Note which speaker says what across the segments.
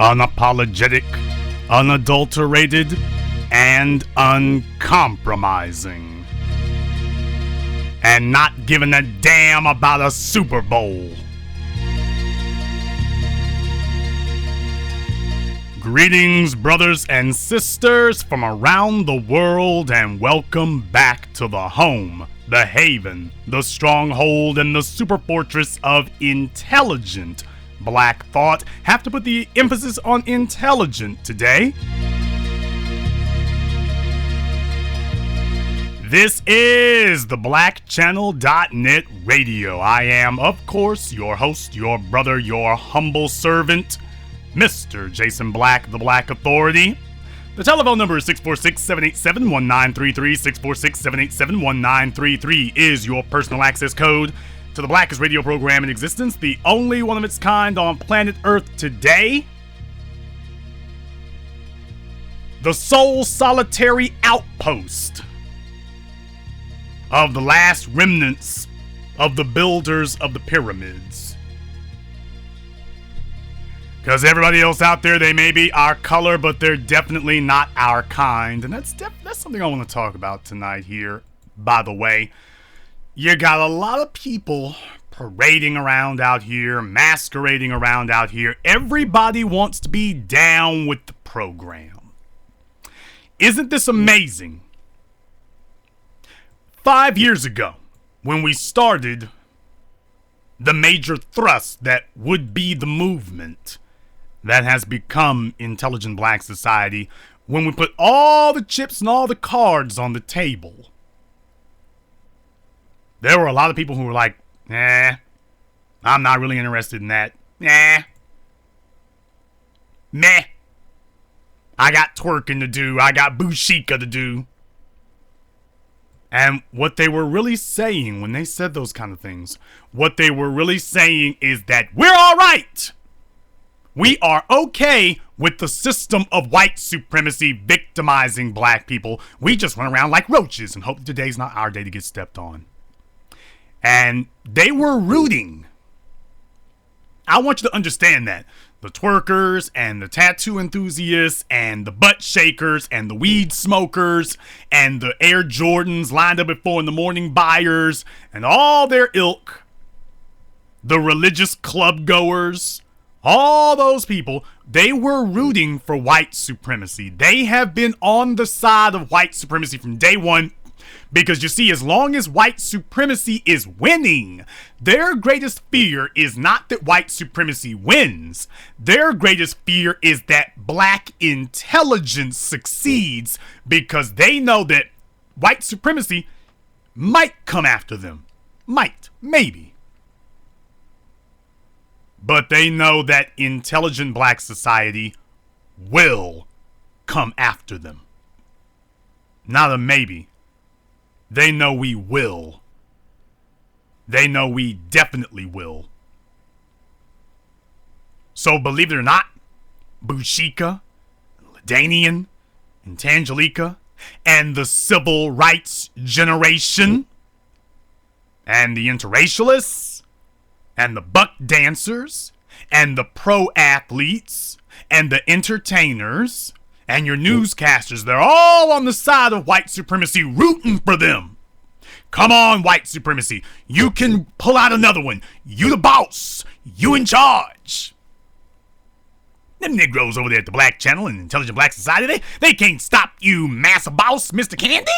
Speaker 1: unapologetic, unadulterated, and uncompromising. And not giving a damn about a Super Bowl. Greetings, brothers and sisters from around the world, and welcome back to the home, the haven, the stronghold, and the super fortress of intelligent Black thought. Have to put the emphasis on intelligent today. This is the BlackChannel.net radio. I am, of course, your host, your brother, your humble servant, Mr. Jason Black, the Black Authority. The telephone number is 646-787-1933. 646-787-1933 is your personal access code to the blackest radio program in existence, the only one of its kind on planet Earth today. The sole solitary outpost of the last remnants of the builders of the pyramids. Because everybody else out there, they may be our color, but they're definitely not our kind. And that's something I want to talk about tonight here, by the way. You got a lot of people parading around out here, masquerading around out here. Everybody wants to be down with the program. Isn't this amazing? 5 years ago, when we started the major thrust that would be the movement that has become Intelligent Black Society, when we put all the chips and all the cards on the table, there were a lot of people who were like, I'm not really interested in that. Meh. I got twerking to do. I got bushika to do. And what they were really saying when they said those kind of things, what they were really saying is that we're all right. We are okay with the system of white supremacy victimizing black people. We just run around like roaches and hope that today's not our day to get stepped on. And they were rooting. I want you to understand that. The twerkers and the tattoo enthusiasts and the butt shakers and the weed smokers and the Air Jordans lined up at 4 in the morning buyers and all their ilk, the religious club goers, all those people, they were rooting for white supremacy. They have been on the side of white supremacy from day one. Because you see, as long as white supremacy is winning, their greatest fear is not that white supremacy wins. Their greatest fear is that black intelligence succeeds, because they know that white supremacy might come after them. Might. Maybe. But they know that Intelligent Black Society will come after them. Not a maybe. They know we will. They know we definitely will. So believe it or not, Bushika, Ladanian, and Tangelica, and the civil rights generation, and the interracialists, and the buck dancers, and the pro athletes, and the entertainers, and your newscasters, they're all on the side of white supremacy rooting for them. Come on, white supremacy. You can pull out another one. You the boss. You in charge. Them Negroes over there at the Black Channel and Intelligent Black Society, they can't stop you, massa boss, Mr. Candy.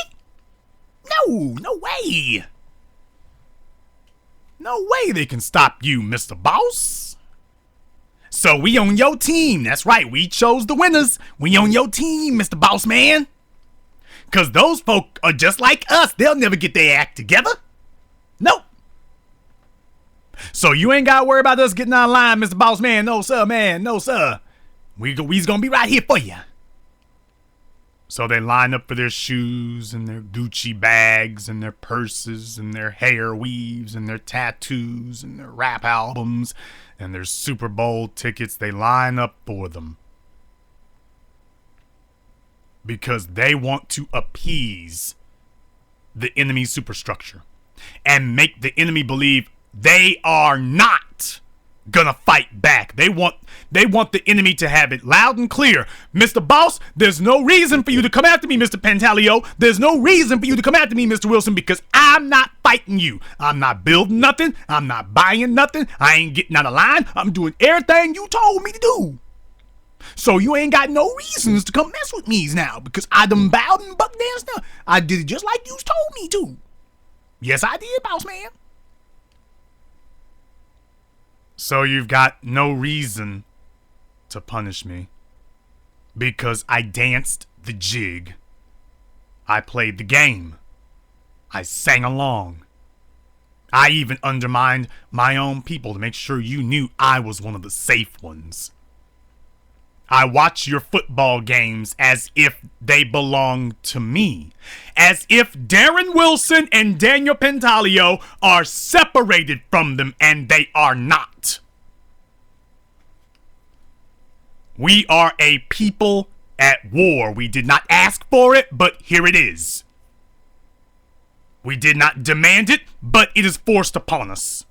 Speaker 1: No way. No way they can stop you, Mr. Boss. So we on your team. That's right. We chose the winners. We on your team, Mr. Boss Man. Because those folk are just like us. They'll never get their act together. Nope. So you ain't got to worry about us getting out of line, Mr. Boss Man. No, sir, man. No, sir. We's going to be right here for you. So they line up for their shoes and their Gucci bags and their purses and their hair weaves and their tattoos and their rap albums and their Super Bowl tickets. They line up for them because they want to appease the enemy superstructure and make the enemy believe they are not gonna fight back. They want the enemy to have it loud and clear. Mr. Boss, there's no reason for you to come after me, Mr. Pantaleo. There's no reason for you to come after me, Mr. Wilson, because I'm not fighting you. I'm not building nothing. I'm not buying nothing. I ain't getting out of line. I'm doing everything you told me to do. So you ain't got no reasons to come mess with me now, because I done bowed and bucked down stuff. I did it just like you told me to. Yes, I did, boss man. So you've got no reason to punish me, because I danced the jig. I played the game. I sang along. I even undermined my own people to make sure you knew I was one of the safe ones. I watch your football games as if they belong to me. As if Darren Wilson and Daniel Pantaleo are separated from them, and they are not. We are a people at war. We did not ask for it, but here it is. We did not demand it, but it is forced upon us.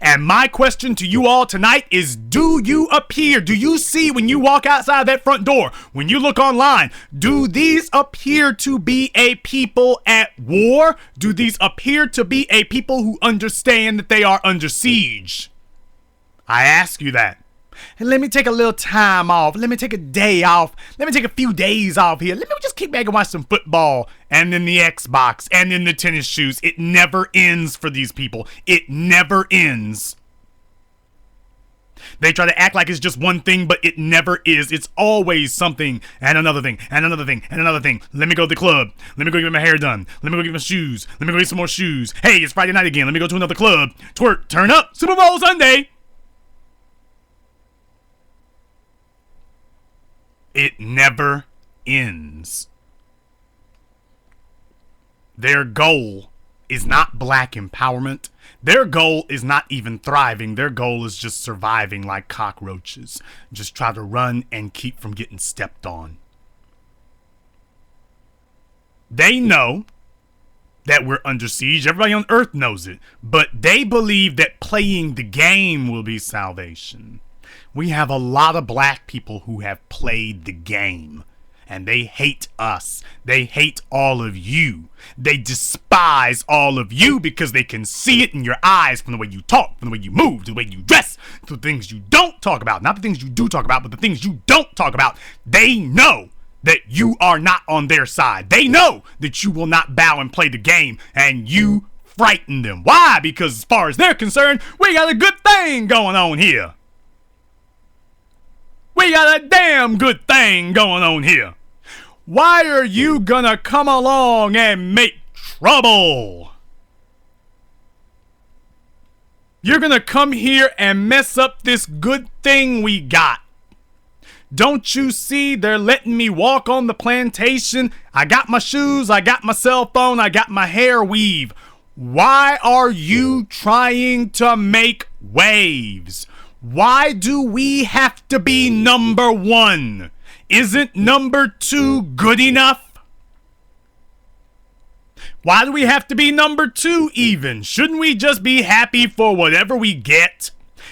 Speaker 1: And my question to you all tonight is, do you see when you walk outside that front door, when you look online, do these appear to be a people at war? Do these appear to be a people who understand that they are under siege? I ask you that. And let me take a little time off. Let me take a day off. Let me take a few days off here. Let me just kick back and watch some football, and then the Xbox, and then the tennis shoes. It never ends for these people. It never ends. They try to act like it's just one thing, but it never is. It's always something, and another thing, and another thing, and another thing. Let me go to the club. Let me go get my hair done. Let me go get my shoes. Let me go get some more shoes. Hey, it's Friday night again. Let me go to another club. Twerk, turn up, Super Bowl Sunday. It never ends. Their goal is not black empowerment. Their goal is not even thriving. Their goal is just surviving like cockroaches. Just try to run and keep from getting stepped on. They know that we're under siege. Everybody on earth knows it. But they believe that playing the game will be salvation. We have a lot of black people who have played the game, and they hate us. They hate all of you. They despise all of you because they can see it in your eyes from the way you talk, from the way you move, the way you dress, the things you don't talk about. Not the things you do talk about, but the things you don't talk about. They know that you are not on their side. They know that you will not bow and play the game, and you frighten them. Why? Because as far as they're concerned, we got a good thing going on here. We got a damn good thing going on here. Why are you gonna come along and make trouble? You're gonna come here and mess up this good thing we got. Don't you see they're letting me walk on the plantation? I got my shoes, I got my cell phone, I got my hair weave. Why are you trying to make waves? Why do we have to be number one? Isn't number two good enough? Why do we have to be number two even? Shouldn't we just be happy for whatever we get?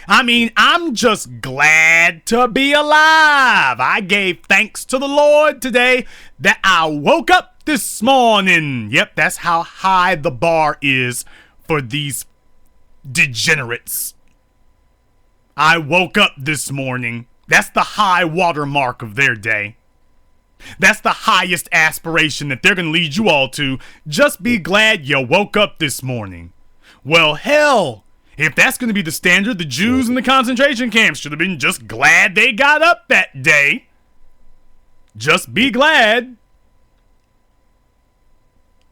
Speaker 1: I mean, I'm just glad to be alive. I gave thanks to the Lord today that I woke up this morning. Yep, that's how high the bar is for these degenerates. I woke up this morning. That's the high water mark of their day. That's the highest aspiration that they're going to lead you all to. Just be glad you woke up this morning. Well, hell, if that's going to be the standard, the Jews in the concentration camps should have been just glad they got up that day. Just be glad.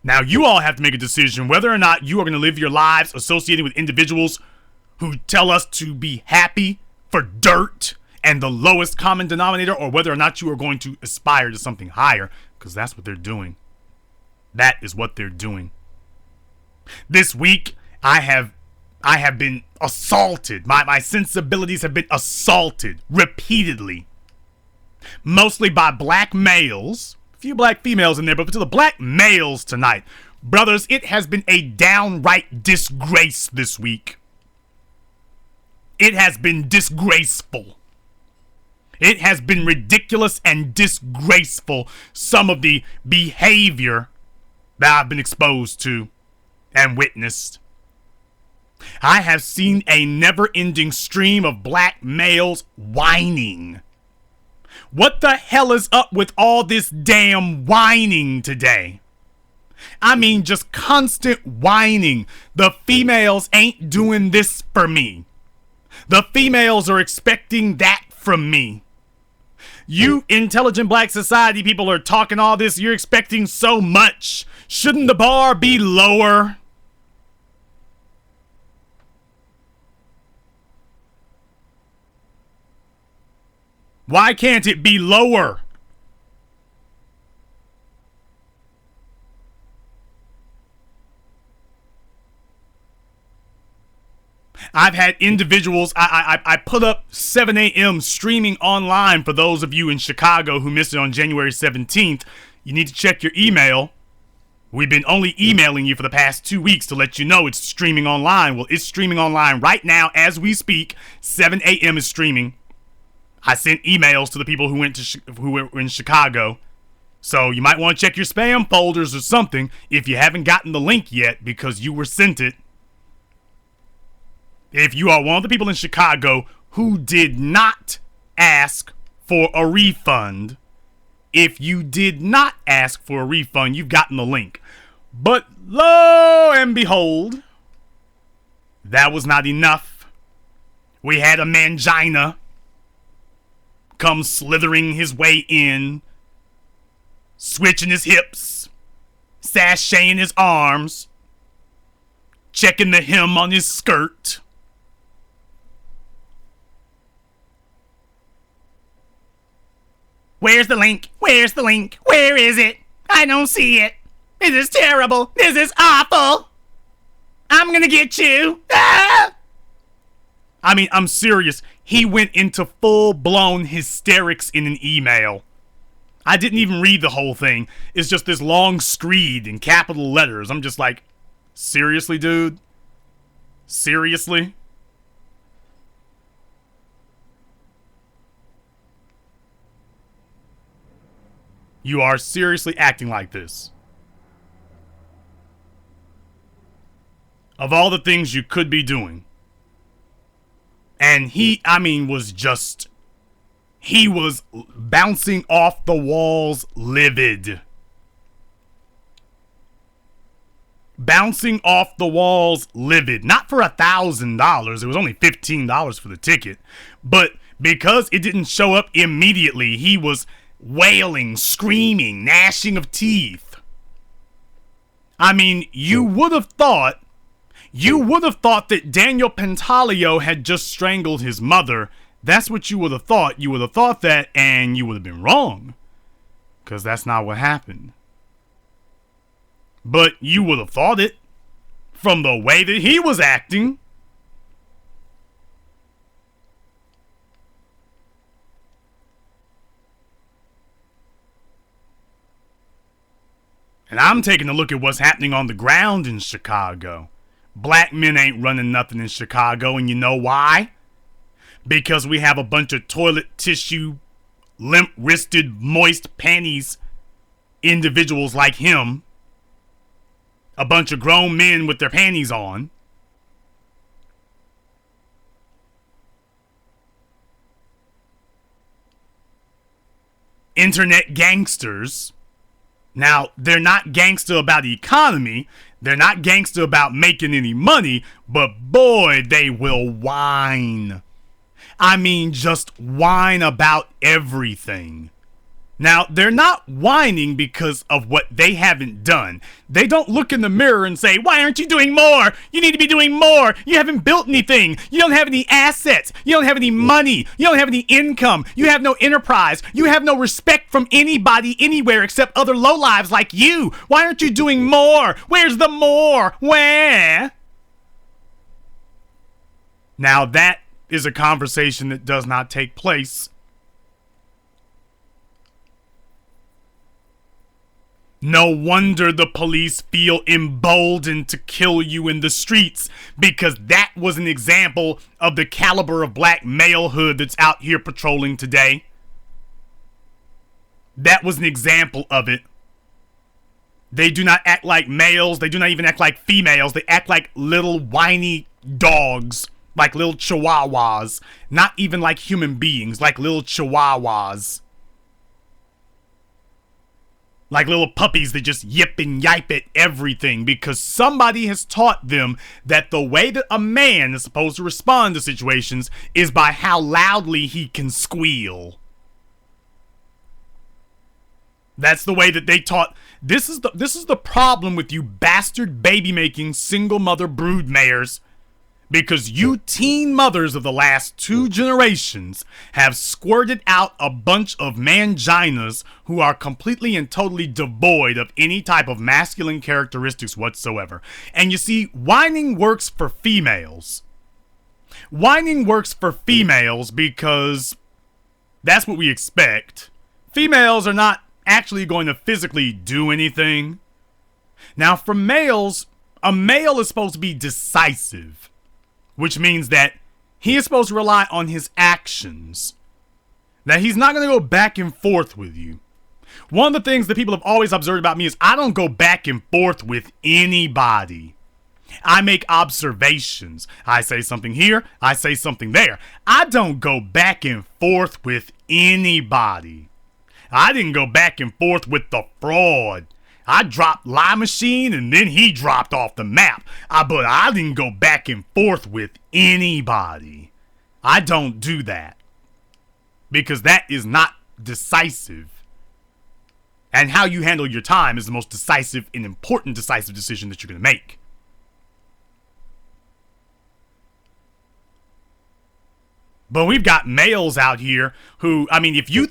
Speaker 1: Now, you all have to make a decision whether or not you are going to live your lives associated with individuals who tell us to be happy for dirt and the lowest common denominator, or whether or not you are going to aspire to something higher, because that's what they're doing. That is what they're doing. This week, I have been assaulted. My sensibilities have been assaulted repeatedly. Mostly by black males, few black females in there, but to the black males tonight. Brothers, it has been a downright disgrace this week. It has been disgraceful. It has been ridiculous and disgraceful, some of the behavior that I've been exposed to and witnessed. I have seen a never-ending stream of black males whining. What the hell is up with all this damn whining today? I mean, just constant whining. The females ain't doing this for me. The females are expecting that from me. You intelligent black society people are talking all this. You're expecting so much. Shouldn't the bar be lower? Why can't it be lower? I've had individuals, I put up 7 a.m. streaming online for those of you in Chicago who missed it on January 17th. You need to check your email. We've been only emailing you for the past 2 weeks to let you know it's streaming online. Well, it's streaming online right now as we speak. 7 a.m. is streaming. I sent emails to the people who were in Chicago. So you might want to check your spam folders or something if you haven't gotten the link yet because you were sent it. If you are one of the people in Chicago who did not ask for a refund, if you did not ask for a refund, you've gotten the link. But lo and behold, that was not enough. We had a mangina come slithering his way in, switching his hips, sashaying his arms, checking the hem on his skirt. Where's the link? Where's the link? Where is it? I don't see it. This is terrible. This is awful. I'm gonna get you. Ah! I mean, I'm serious. He went into full-blown hysterics in an email. I didn't even read the whole thing. It's just this long screed in capital letters. I'm just like, seriously, dude? Seriously? You are seriously acting like this. Of all the things you could be doing. And he was bouncing off the walls livid. Bouncing off the walls livid. Not for $1,000. It was only $15 for the ticket. But because it didn't show up immediately, he was wailing, screaming, gnashing of teeth. I mean, you would have thought that Daniel Pantaleo had just strangled his mother. That's what you would have thought. You would have thought that, and you would have been wrong. Because that's not what happened. But you would have thought it from the way that he was acting. And I'm taking a look at what's happening on the ground in Chicago. Black men ain't running nothing in Chicago, and you know why? Because we have a bunch of toilet tissue, limp-wristed, moist panties individuals like him. A bunch of grown men with their panties on. Internet gangsters. Now, they're not gangster about the economy. They're not gangster about making any money. But boy, they will whine. I mean, just whine about everything. Now, they're not whining because of what they haven't done. They don't look in the mirror and say, why aren't you doing more? You need to be doing more. You haven't built anything. You don't have any assets. You don't have any money. You don't have any income. You have no enterprise. You have no respect from anybody anywhere except other lowlives like you. Why aren't you doing more? Where's the more? Where? Now, that is a conversation that does not take place No wonder the police feel emboldened to kill you in the streets, because that was an example of the caliber of black malehood that's out here patrolling today. That was an example of it. They do not act like males. They do not even act like females. They act like little whiny dogs, like little chihuahuas. Not even like human beings, like little chihuahuas. Like little puppies that just yip and yipe at everything, because somebody has taught them that the way that a man is supposed to respond to situations is by how loudly he can squeal. That's the way that they taught. This is the problem with you bastard baby-making single mother brood mares. Because you teen mothers of the last 2 generations have squirted out a bunch of manginas who are completely and totally devoid of any type of masculine characteristics whatsoever. And you see, whining works for females. Whining works for females because that's what we expect. Females are not actually going to physically do anything. Now, for males, a male is supposed to be decisive, which means that he is supposed to rely on his actions. That he's not going to go back and forth with you. One of the things that people have always observed about me is I don't go back and forth with anybody. I make observations. I say something here, I say something there. I don't go back and forth with anybody. I didn't go back and forth with the fraud. I dropped Lie Machine and then he dropped off the map. But I didn't go back and forth with anybody. I don't do that. Because that is not decisive. And how you handle your time is the most decisive and important decisive decision that you're going to make. But we've got males out here who, I mean, if you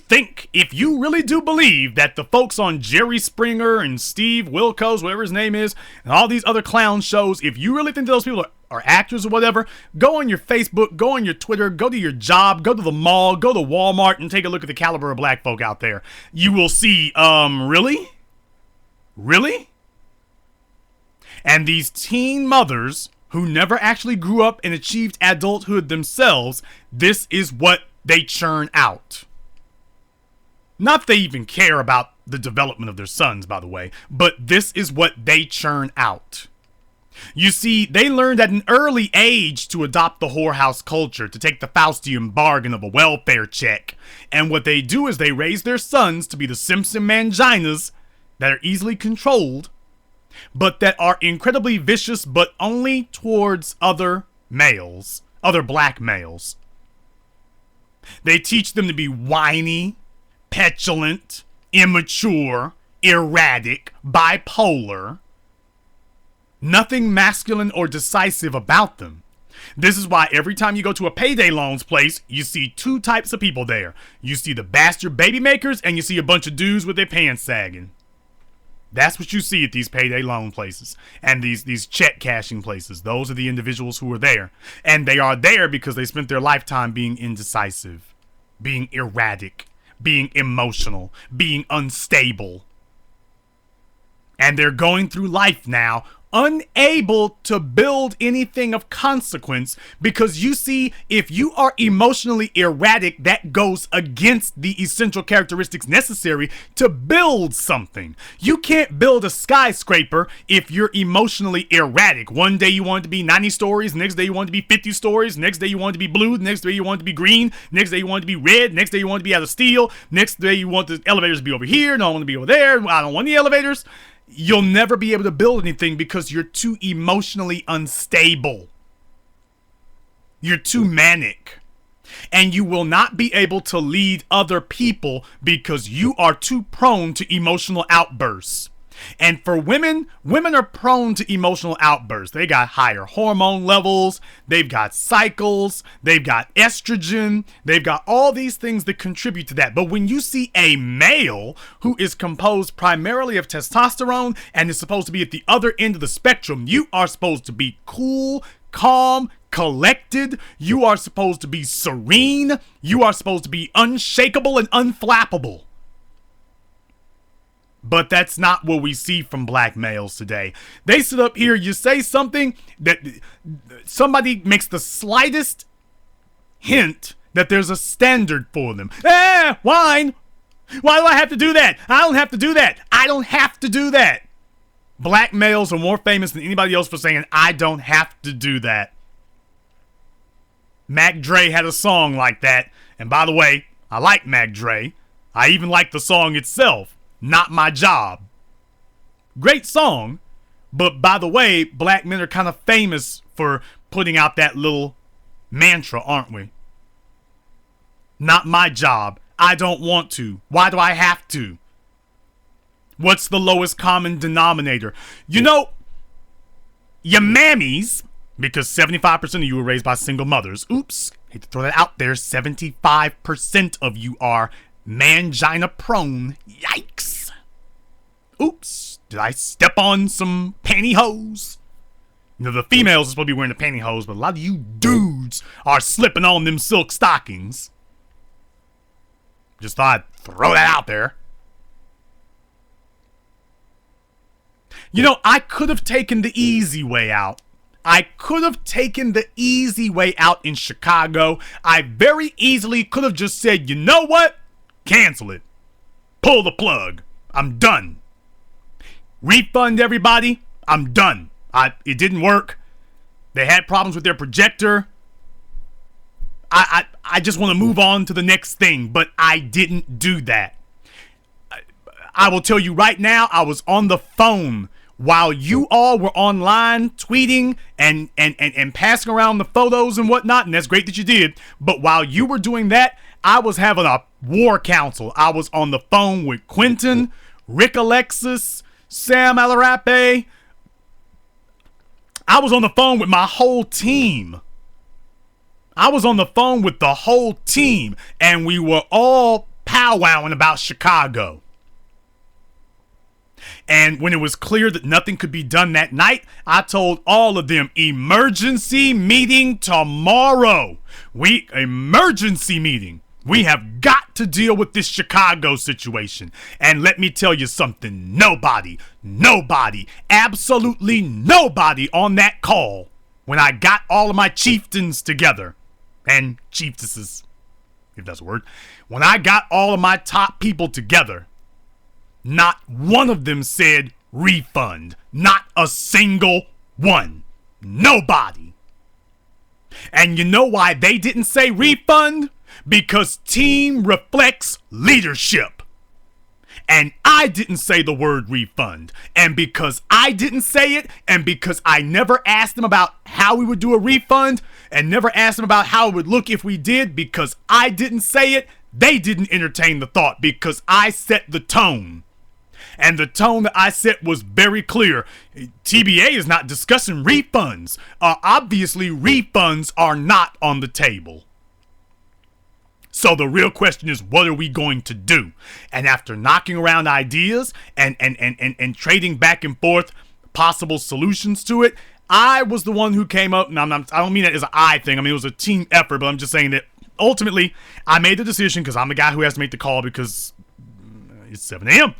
Speaker 1: really do believe that the folks on Jerry Springer and Steve Wilkos, whatever his name is, and all these other clown shows, if you really think those people are actors or whatever, go on your Facebook, go on your Twitter, go to your job, go to the mall, go to Walmart, and take a look at the caliber of black folk out there. You will see, really? Really? And these teen mothers who never actually grew up and achieved adulthood themselves, this is what they churn out. Not they even care about the development of their sons, by the way, but this is what they churn out. You see, they learned at an early age to adopt the whorehouse culture, to take the Faustian bargain of a welfare check. And what they do is they raise their sons to be the Simpson manginas that are easily controlled, but that are incredibly vicious, but only towards other males, other black males. They teach them to be whiny, petulant, immature, erratic, bipolar. Nothing masculine or decisive about them. This is why every time you go to a payday loans place, you see 2 types of people there. You see the bastard baby makers, and you see a bunch of dudes with their pants sagging. That's what you see at these payday loan places and these check cashing places. Those are the individuals who are there. And they are there because they spent their lifetime being indecisive, being erratic, being emotional, being unstable. And they're going through life now unable to build anything of consequence, because you see, if you are emotionally erratic, that goes against the essential characteristics necessary to build something. You can't build a skyscraper if you're emotionally erratic. One day you want it to be 90 stories, next day you want it to be 50 stories, next day you want it to be blue, next day you want it to be green, next day you want it to be red, next day you want it to be out of steel, next day you want the elevators to be over here, no, I want to be over there, I don't want the elevators. You'll never be able to build anything because you're too emotionally unstable. You're too manic. And you will not be able to lead other people because you are too prone to emotional outbursts. And for women, women are prone to emotional outbursts. They got higher hormone levels, they've got cycles, they've got estrogen, they've got all these things that contribute to that. But when you see a male who is composed primarily of testosterone and is supposed to be at the other end of the spectrum, you are supposed to be cool, calm, collected, you are supposed to be serene, you are supposed to be unshakable and unflappable. But that's not what we see from black males today. They sit up here, you say something that somebody makes the slightest hint that there's a standard for them. Wine. Why do I have to do that? I don't have to do that. I don't have to do that. Black males are more famous than anybody else for saying, I don't have to do that. Mac Dre had a song like that. And by the way, I like Mac Dre. I even like the song itself, Not My Job. Great song. But by the way, black men are kind of famous for putting out that little mantra, aren't we? Not my job. I don't want to. Why do I have to? What's the lowest common denominator? You know, your mammies, because 75% of you were raised by single mothers. Oops, hate to throw that out there. 75% of you are mangina prone. Yikes. Oops, did I step on some pantyhose? You know, the females are supposed to be wearing the pantyhose, but a lot of you dudes are slipping on them silk stockings. Just thought I'd throw that out there. You know, I could have taken the easy way out. I could have taken the easy way out in Chicago. I very easily could have just said, you know what? Cancel it. Pull the plug. I'm done. Refund everybody. I'm done. It didn't work. They had problems with their projector. I just want to move on to the next thing, but I didn't do that. I will tell you right now, I was on the phone while you all were online tweeting and passing around the photos and whatnot, and that's great that you did. But while you were doing that, I was having a war council. I was on the phone with Quentin, Rick Alexis, Sam Alarape. I was on the phone with my whole team. I was on the phone with the whole team, and we were all powwowing about Chicago. And when it was clear that nothing could be done that night, I told all of them, emergency meeting tomorrow. Emergency meeting. We have got to deal with this Chicago situation. And let me tell you something. Nobody, absolutely nobody on that call, when I got all of my chieftains together, and chieftesses, if that's a word, when I got all of my top people together, not one of them said refund. Not a single one. Nobody. And you know why they didn't say refund? Because team reflects leadership. And I didn't say the word refund. And because I didn't say it, and because I never asked them about how we would do a refund, and never asked them about how it would look if we did, because I didn't say it, they didn't entertain the thought, because I set the tone. And the tone that I set was very clear. TBA is not discussing refunds. Obviously, refunds are not on the table. So the real question is, what are we going to do? And after knocking around ideas and trading back and forth possible solutions to it, I was the one who came up, and I don't mean that as an I thing. I mean, it was a team effort, but I'm just saying that ultimately I made the decision, because I'm the guy who has to make the call, because it's 7 a.m.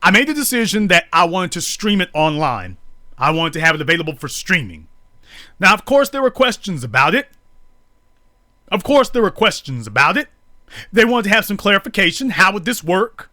Speaker 1: I made the decision that I wanted to stream it online. I wanted to have it available for streaming. Now, of course, there were questions about it. They wanted to have some clarification. How would this work?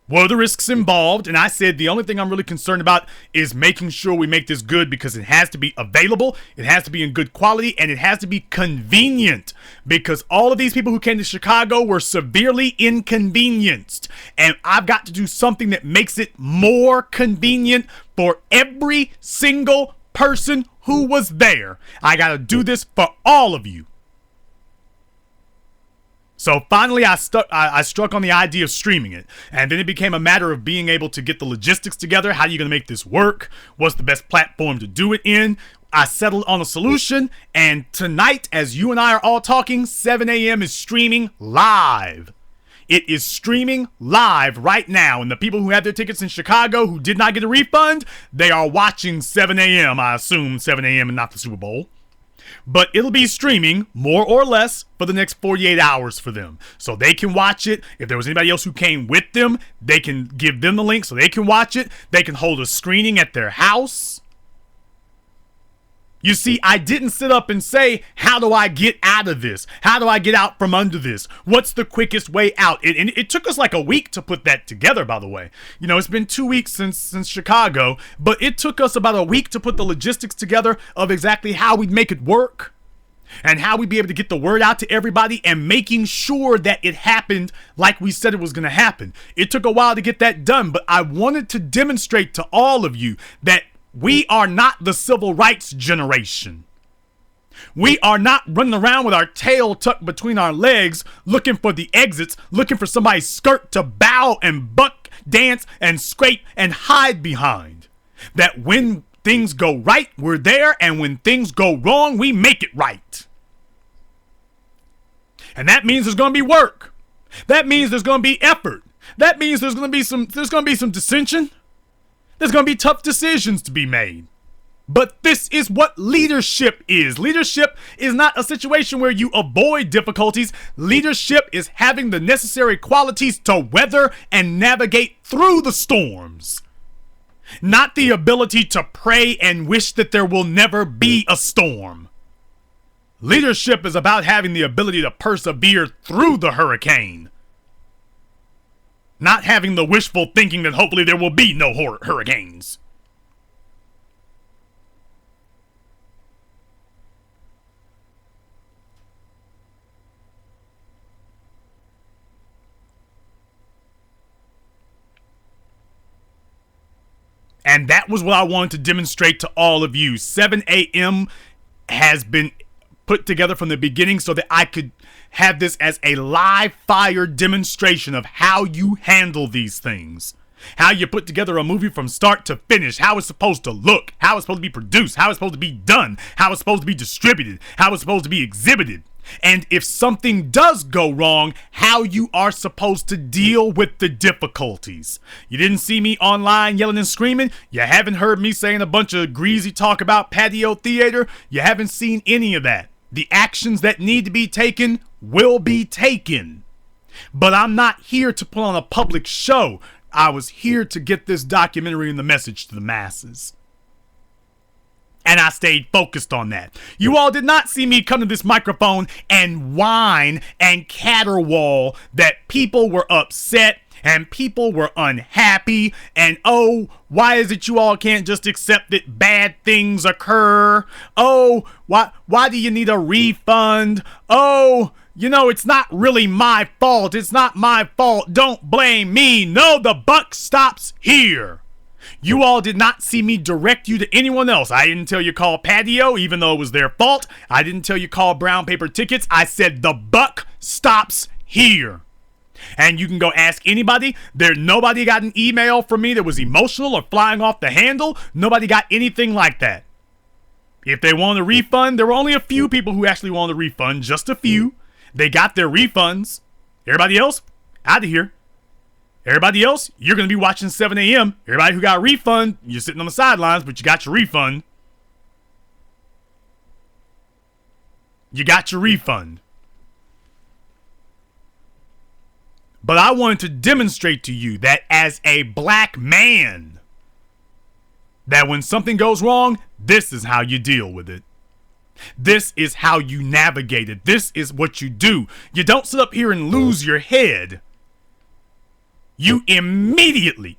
Speaker 1: What are the risks involved? And I said the only thing I'm really concerned about is making sure we make this good, because it has to be available, it has to be in good quality, and it has to be convenient, because all of these people who came to Chicago were severely inconvenienced, and I've got to do something that makes it more convenient for every single person who was there. I got to do this for all of you. So finally, I struck on the idea of streaming it. And then it became a matter of being able to get the logistics together. How are you going to make this work? What's the best platform to do it in? I settled on a solution. And tonight, as you and I are all talking, 7 a.m. is streaming live. It is streaming live right now. And the people who had their tickets in Chicago who did not get a refund, they are watching 7 a.m. I assume 7 a.m. and not the Super Bowl. But it'll be streaming more or less for the next 48 hours for them. So they can watch it. If there was anybody else who came with them, they can give them the link so they can watch it. They can hold a screening at their house. You see, I didn't sit up and say, how do I get out of this? How do I get out from under this? What's the quickest way out? It took us like a week to put that together, by the way. You know, it's been 2 weeks since Chicago, but it took us about a week to put the logistics together of exactly how we'd make it work and how we'd be able to get the word out to everybody and making sure that it happened like we said it was going to happen. It took a while to get that done, but I wanted to demonstrate to all of you that we are not the civil rights generation. We are not running around with our tail tucked between our legs, looking for the exits, looking for somebody's skirt to bow and buck, dance and scrape and hide behind. That when things go right, we're there, and when things go wrong, we make it right. And that means there's going to be work. That means there's going to be effort. That means there's going to be some dissension. There's going to be tough decisions to be made. But this is what leadership is. Leadership is not a situation where you avoid difficulties. Leadership is having the necessary qualities to weather and navigate through the storms. Not the ability to pray and wish that there will never be a storm. Leadership is about having the ability to persevere through the hurricane. Not having the wishful thinking that hopefully there will be no hurricanes. And that was what I wanted to demonstrate to all of you. 7 a.m. has been put together from the beginning so that I could have this as a live fire demonstration of how you handle these things. How you put together a movie from start to finish, how it's supposed to look, how it's supposed to be produced, how it's supposed to be done, how it's supposed to be distributed, how it's supposed to be exhibited. And if something does go wrong, how you are supposed to deal with the difficulties. You didn't see me online yelling and screaming. You haven't heard me saying a bunch of greasy talk about patio theater. You haven't seen any of that. The actions that need to be taken will be taken. But I'm not here to put on a public show. I was here to get this documentary and the message to the masses. And I stayed focused on that. You all did not see me come to this microphone and whine and caterwaul that people were upset and people were unhappy, and oh, why is it you all can't just accept that bad things occur? Oh, why do you need a refund? Oh, you know, it's not really my fault. It's not my fault. Don't blame me. No, the buck stops here. You all did not see me direct you to anyone else. I didn't tell you call Patio, even though it was their fault. I didn't tell you call Brown Paper Tickets. I said the buck stops here. And you can go ask anybody. Nobody got an email from me that was emotional or flying off the handle. Nobody got anything like that. If they want a refund, there were only a few people who actually wanted a refund. Just a few. They got their refunds. Everybody else, out of here. Everybody else, you're going to be watching 7 a.m. Everybody who got a refund, you're sitting on the sidelines, but you got your refund. You got your refund. But I wanted to demonstrate to you that as a black man, that when something goes wrong, this is how you deal with it. This is how you navigate it. This is what you do. You don't sit up here and lose your head. You immediately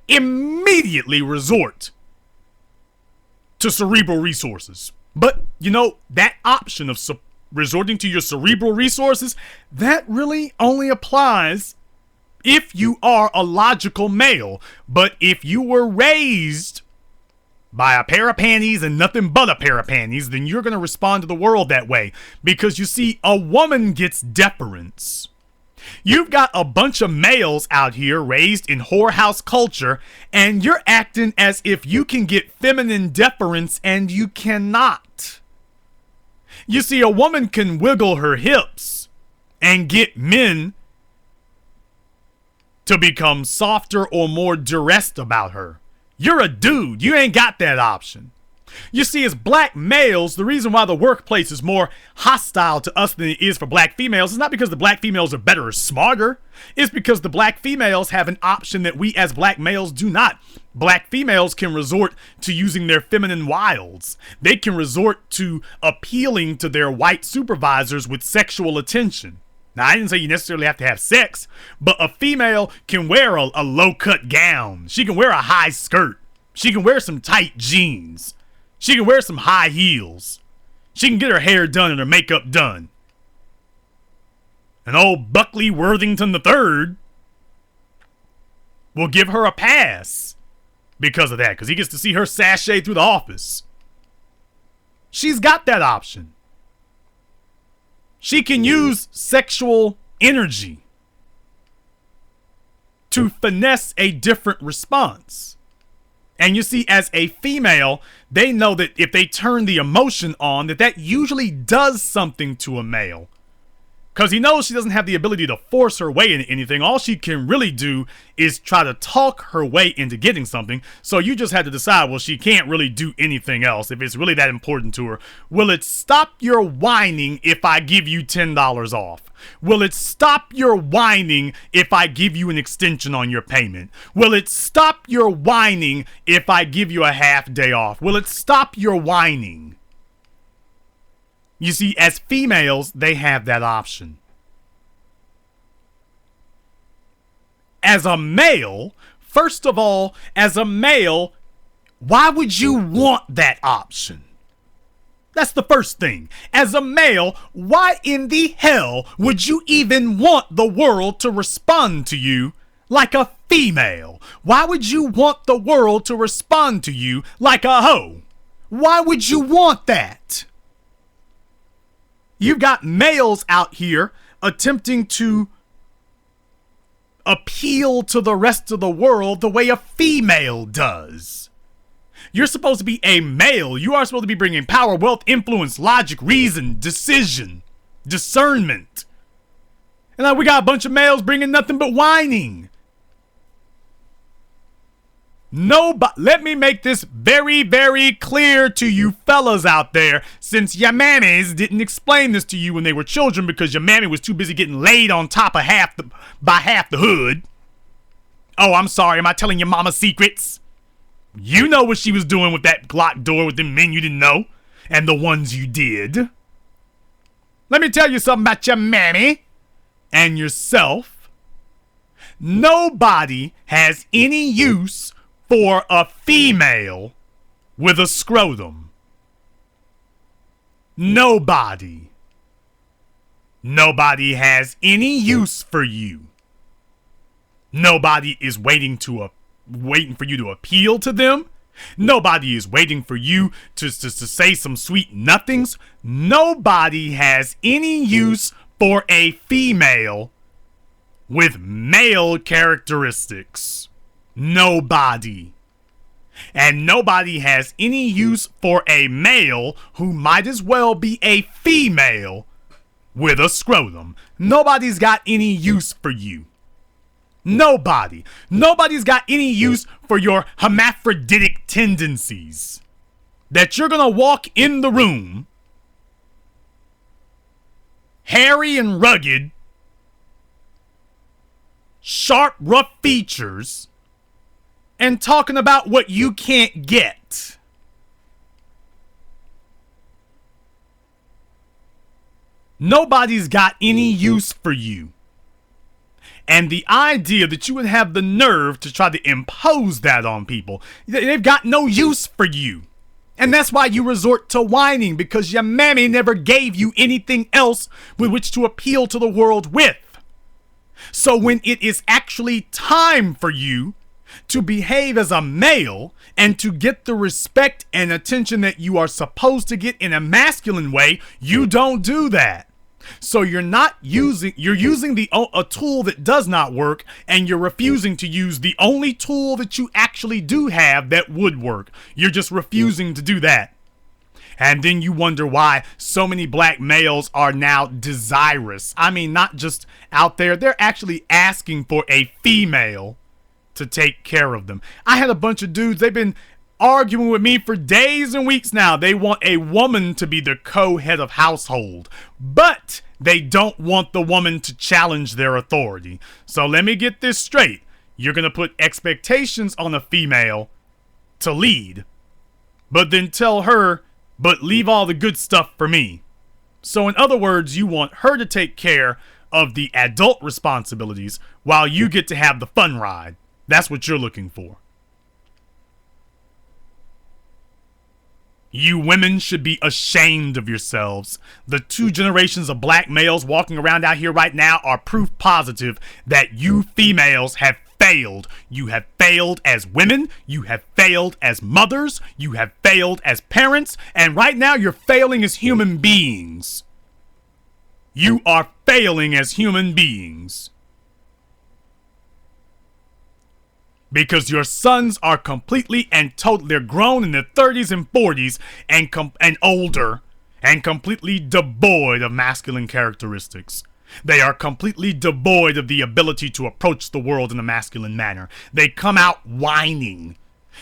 Speaker 1: resort to cerebral resources. But, you know, that option of resorting to your cerebral resources, that really only applies if you are a logical male. But if you were raised by a pair of panties and nothing but a pair of panties, then you're going to respond to the world that way. Because you see, a woman gets deference. You've got a bunch of males out here raised in whorehouse culture, and you're acting as if you can get feminine deference, and you cannot. You see, a woman can wiggle her hips and get men to become softer or more duressed about her. You're a dude. You ain't got that option. You see, as black males, the reason why the workplace is more hostile to us than it is for black females is not because the black females are better or smarter. It's because the black females have an option that we as black males do not. Black females can resort to using their feminine wiles. They can resort to appealing to their white supervisors with sexual attention. Now, I didn't say you necessarily have to have sex, but a female can wear a low-cut gown. She can wear a high skirt. She can wear some tight jeans. She can wear some high heels. She can get her hair done and her makeup done. And old Buckley Worthington III will give her a pass because of that, because he gets to see her sashay through the office. She's got that option. She can use sexual energy to finesse a different response. And you see, as a female, they know that if they turn the emotion on, that usually does something to a male. Because he knows she doesn't have the ability to force her way into anything. All she can really do is try to talk her way into getting something. So you just had to decide, well, she can't really do anything else if it's really that important to her. Will it stop your whining if I give you $10 off? Will it stop your whining if I give you an extension on your payment? Will it stop your whining if I give you a half day off? Will it stop your whining? You see, as females, they have that option. As a male, first of all, as a male, why would you want that option? That's the first thing. As a male, why in the hell would you even want the world to respond to you like a female? Why would you want the world to respond to you like a hoe? Why would you want that? You've got males out here attempting to appeal to the rest of the world the way a female does. You're supposed to be a male. You are supposed to be bringing power, wealth, influence, logic, reason, decision, discernment. And now we got a bunch of males bringing nothing but whining. Let me make this very, very clear to you fellas out there, since your mammies didn't explain this to you when they were children because your mammy was too busy getting laid on top of by half the hood. Oh, I'm sorry. Am I telling your mama secrets? You know what she was doing with that locked door with them men you didn't know and the ones you did. Let me tell you something about your mammy and yourself. Nobody has any use for a female with a scrotum. Nobody. Nobody has any use for you. Nobody is waiting for you to appeal to them. Nobody is waiting for you to say some sweet nothings. Nobody has any use for a female with male characteristics. Nobody. And nobody has any use for a male who might as well be a female with a scrotum. Nobody's got any use for you. Nobody. Nobody's got any use for your hermaphroditic tendencies. That you're gonna walk in the room hairy and rugged, sharp, rough features, and talking about what you can't get. Nobody's got any use for you. And the idea that you would have the nerve to try to impose that on people, they've got no use for you. And that's why you resort to whining, because your mammy never gave you anything else with which to appeal to the world with. So when it is actually time for you to behave as a male and to get the respect and attention that you are supposed to get in a masculine way, you don't do that. So you're using a tool that does not work, and you're refusing to use the only tool that you actually do have that would work. You're just refusing to do that. And then you wonder why so many black males are now desirous. I mean, not just out there, they're actually asking for a female to take care of them. I had a bunch of dudes, they've been arguing with me for days and weeks now. They want a woman to be the co-head of household, but they don't want the woman to challenge their authority. So let me get this straight. You're going to put expectations on a female to lead, but then tell her, but leave all the good stuff for me. So in other words, you want her to take care of the adult responsibilities while you get to have the fun ride. That's what you're looking for. You women should be ashamed of yourselves. The 2 generations of black males walking around out here right now are proof positive that you females have failed. You have failed as women, you have failed as mothers, you have failed as parents, and right now you're failing as human beings. You are failing as human beings. Because your sons are completely and totally, they're grown in their 30s and 40s and older and completely devoid of masculine characteristics. They are completely devoid of the ability to approach the world in a masculine manner. They come out whining.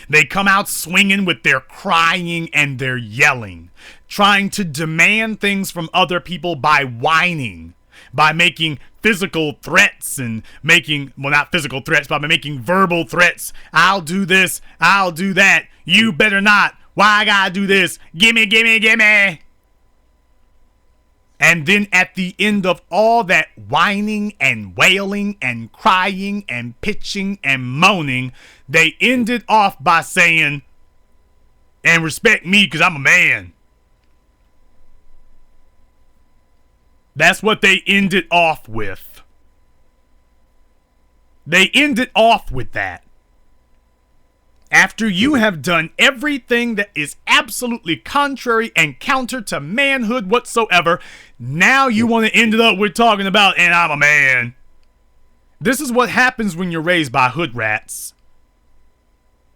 Speaker 1: They come out swinging with their crying and their yelling, trying to demand things from other people by whining, by making physical threats and making, well, not physical threats, but by making verbal threats. I'll do this, I'll do that, you better not, why I gotta do this, gimme, gimme, gimme. And then at the end of all that whining and wailing and crying and pitching and moaning, they ended off by saying, and respect me because I'm a man. That's what they ended off with. They ended off with that. After you have done everything that is absolutely contrary and counter to manhood whatsoever, now you want to end it up with talking about, and I'm a man. This is what happens when you're raised by hood rats.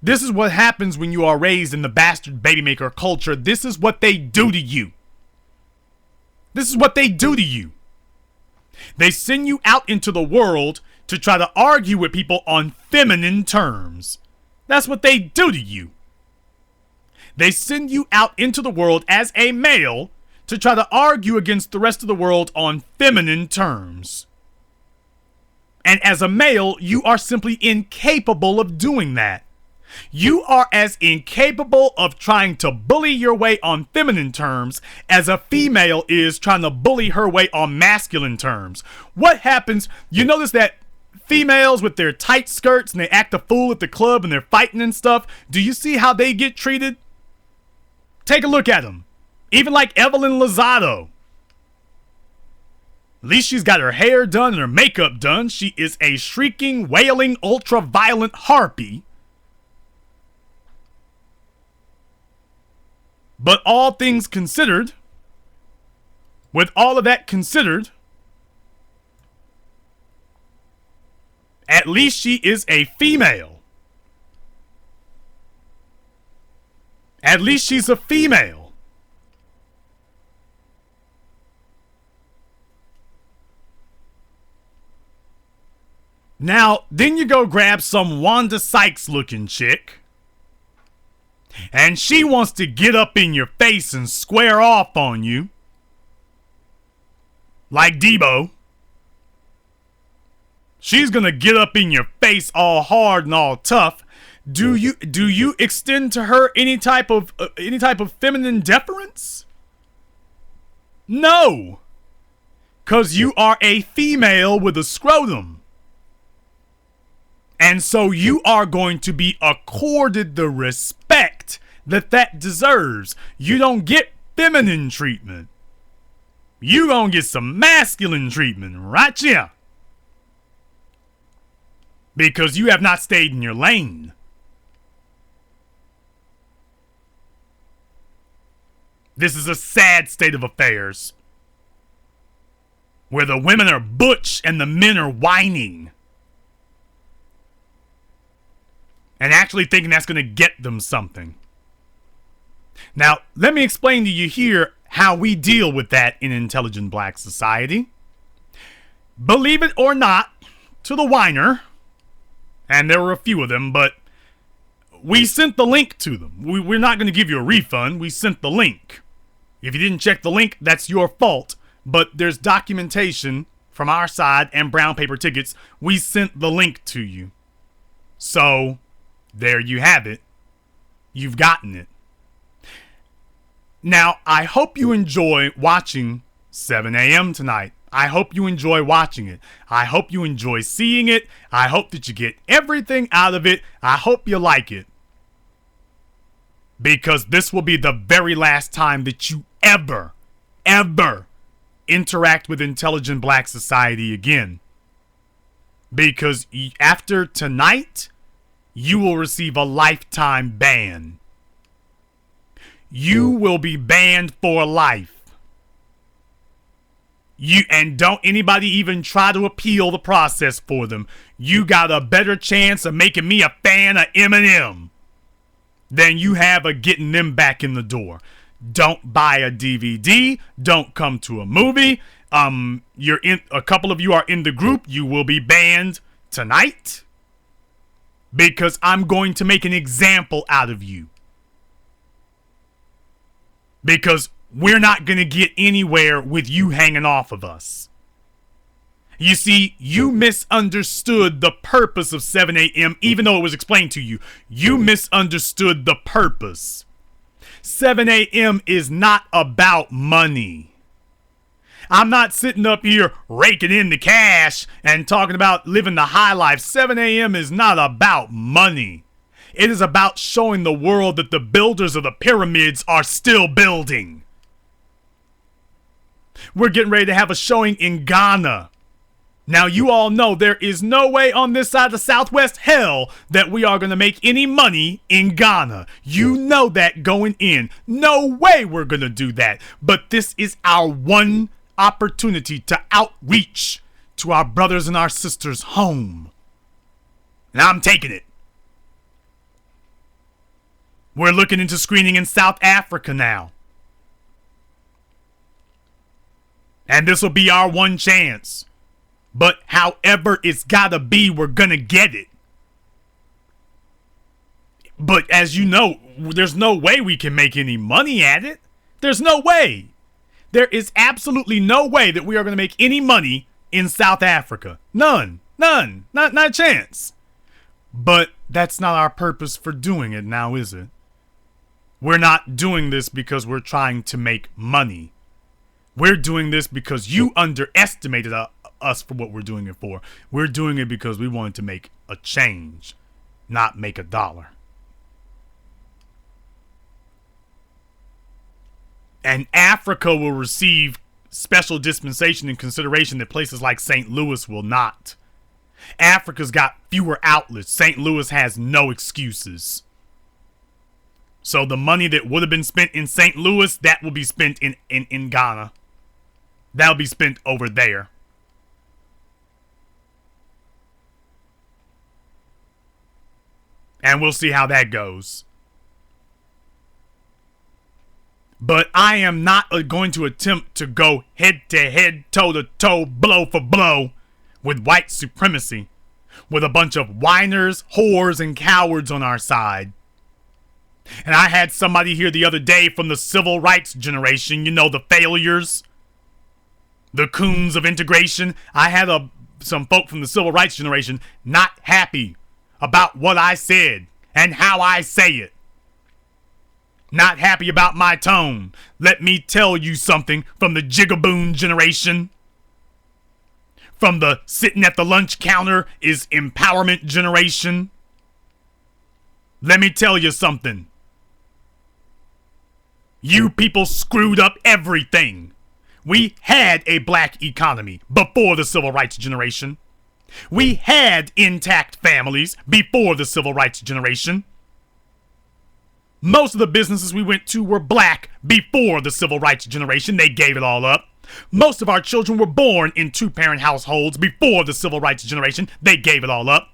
Speaker 1: This is what happens when you are raised in the bastard babymaker culture. This is what they do to you. This is what they do to you. They send you out into the world to try to argue with people on feminine terms. That's what they do to you. They send you out into the world as a male to try to argue against the rest of the world on feminine terms. And as a male, you are simply incapable of doing that. You are as incapable of trying to bully your way on feminine terms as a female is trying to bully her way on masculine terms. What happens? You notice that females with their tight skirts and they act a fool at the club and they're fighting and stuff. Do you see how they get treated? Take a look at them. Even like Evelyn Lozado. At least she's got her hair done and her makeup done. She is a shrieking, wailing, ultra-violent harpy. But all things considered, with all of that considered, at least she is a female. At least she's a female. Now, then you go grab some Wanda Sykes looking chick, and she wants to get up in your face and square off on you, like Debo. She's gonna get up in your face all hard and all tough. Do you extend to her any type of feminine deference? No, 'cause you are a female with a scrotum. And so you are going to be accorded the respect that deserves. You don't get feminine treatment. You gonna get some masculine treatment, right? Yeah. Because you have not stayed in your lane. This is a sad state of affairs, where the women are butch and the men are whining. And actually thinking that's going to get them something. Now, let me explain to you here how we deal with that in intelligent black society. Believe it or not, to the whiner, and there were a few of them, but we sent the link to them. We're not going to give you a refund. We sent the link. If you didn't check the link, that's your fault. But there's documentation from our side and brown paper tickets. We sent the link to you. So, there you have it. You've gotten it. Now, I hope you enjoy watching 7 a.m. tonight. I hope you enjoy watching it. I hope you enjoy seeing it. I hope that you get everything out of it. I hope you like it. Because this will be the very last time that you ever interact with Intelligent Black Society again. Because after tonight, you will receive a lifetime ban. You will be banned for life. And don't anybody even try to appeal the process for them. You got a better chance of making me a fan of Eminem than you have of getting them back in the door. Don't buy a DVD. Don't come to a movie. A couple of you are in the group. You will be banned tonight because I'm going to make an example out of you. Because we're not going to get anywhere with you hanging off of us. You see, you misunderstood the purpose of 7 a.m. even though it was explained to you. You misunderstood the purpose. 7 a.m. is not about money. I'm not sitting up here raking in the cash and talking about living the high life. 7 a.m. is not about money. It is about showing the world that the builders of the pyramids are still building. We're getting ready to have a showing in Ghana. Now, you all know there is no way on this side of the Southwest hell that we are going to make any money in Ghana. You know that going in. No way we're going to do that. But this is our one opportunity to outreach to our brothers and our sisters home. And I'm taking it. We're looking into screening in South Africa now. And this will be our one chance. But however it's gotta be, we're gonna get it. But as you know, there's no way we can make any money at it. There's no way. There is absolutely no way that we are gonna make any money in South Africa. None. None. Not a chance. But that's not our purpose for doing it now, is it? We're not doing this because we're trying to make money. We're doing this because you underestimated us for what we're doing it for. We're doing it because we wanted to make a change, not make a dollar. And Africa will receive special dispensation and consideration that places like St. Louis will not. Africa's got fewer outlets. St. Louis has no excuses. So the money that would have been spent in St. Louis, that will be spent in Ghana. That'll be spent over there. And we'll see how that goes. But I am not going to attempt to go head to head, toe to toe, blow for blow with white supremacy, with a bunch of whiners, whores, and cowards on our side. And I had somebody here the other day from the civil rights generation, you know, the failures, the coons of integration. I had some folk from the civil rights generation not happy about what I said and how I say it. Not happy about my tone. Let me tell you something from the jigaboon generation. From the sitting at the lunch counter is empowerment generation. Let me tell you something. You people screwed up everything. We had a black economy before the civil rights generation. We had intact families before the civil rights generation. Most of the businesses we went to were black before the civil rights generation. They gave it all up. Most of our children were born in two-parent households before the civil rights generation. They gave it all up.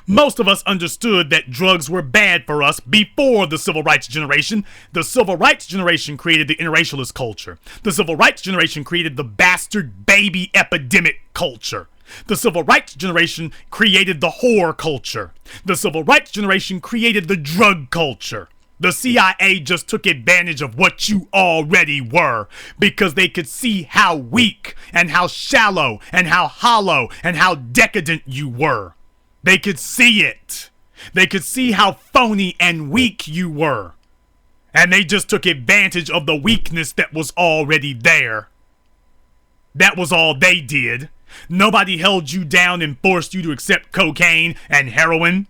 Speaker 1: Most of us understood that drugs were bad for us before the civil rights generation. The civil rights generation created the interracialist culture. The civil rights generation created the bastard baby epidemic culture. The civil rights generation created the whore culture. The civil rights generation created the drug culture. The CIA just took advantage of what you already were because they could see how weak and how shallow and how hollow and how decadent you were. They could see it. They could see how phony and weak you were. And they just took advantage of the weakness that was already there. That was all they did. Nobody held you down and forced you to accept cocaine and heroin.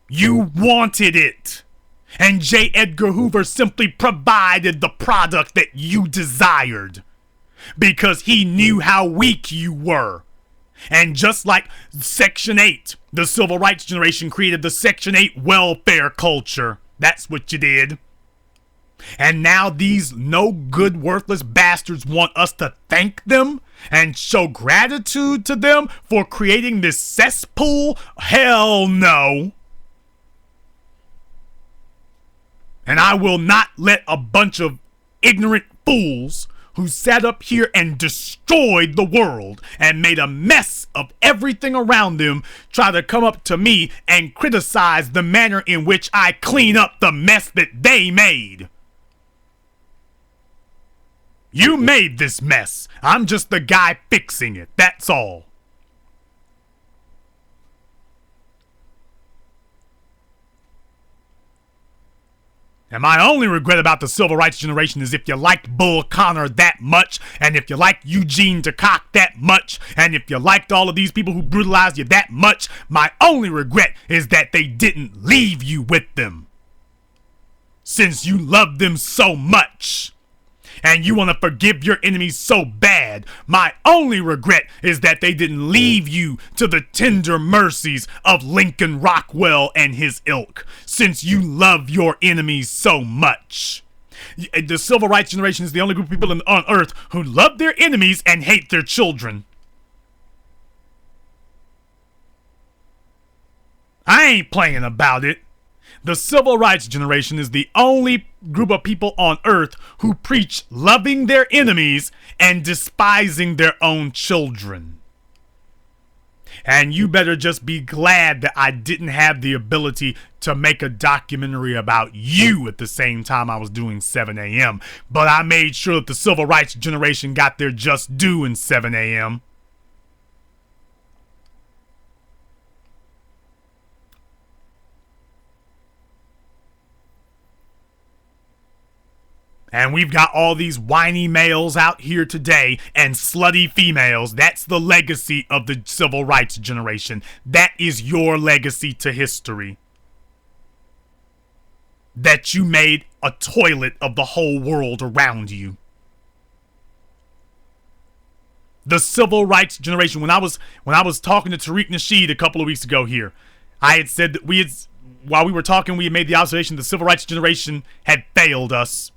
Speaker 1: You wanted it. And J. Edgar Hoover simply provided the product that you desired. Because he knew how weak you were. And just like Section 8, the civil rights generation created the Section 8 welfare culture. That's what you did. And now these no good, worthless bastards want us to thank them and show gratitude to them for creating this cesspool? Hell no. And I will not let a bunch of ignorant fools who sat up here and destroyed the world and made a mess of everything around them try to come up to me and criticize the manner in which I clean up the mess that they made. You made this mess. I'm just the guy fixing it. That's all. And my only regret about the civil rights generation is if you liked Bull Connor that much, and if you liked Eugene DeCock that much, and if you liked all of these people who brutalized you that much, my only regret is that they didn't leave you with them. Since you love them so much, and you want to forgive your enemies so bad, my only regret is that they didn't leave you to the tender mercies of Lincoln Rockwell and his ilk, since you love your enemies so much. The civil rights generation is the only group of people on earth who love their enemies and hate their children. I ain't playing about it. The civil rights generation is the only group of people on earth who preach loving their enemies and despising their own children. And you better just be glad that I didn't have the ability to make a documentary about you at the same time I was doing 7 a.m. But I made sure that the civil rights generation got their just due in 7 a.m. And we've got all these whiny males out here today and slutty females. That's the legacy of the civil rights generation. That is your legacy to history. That you made a toilet of the whole world around you. The civil rights generation, when I was talking to Tariq Nasheed a couple of weeks ago here, I had said that while we were talking, we had made the observation the civil rights generation had failed us.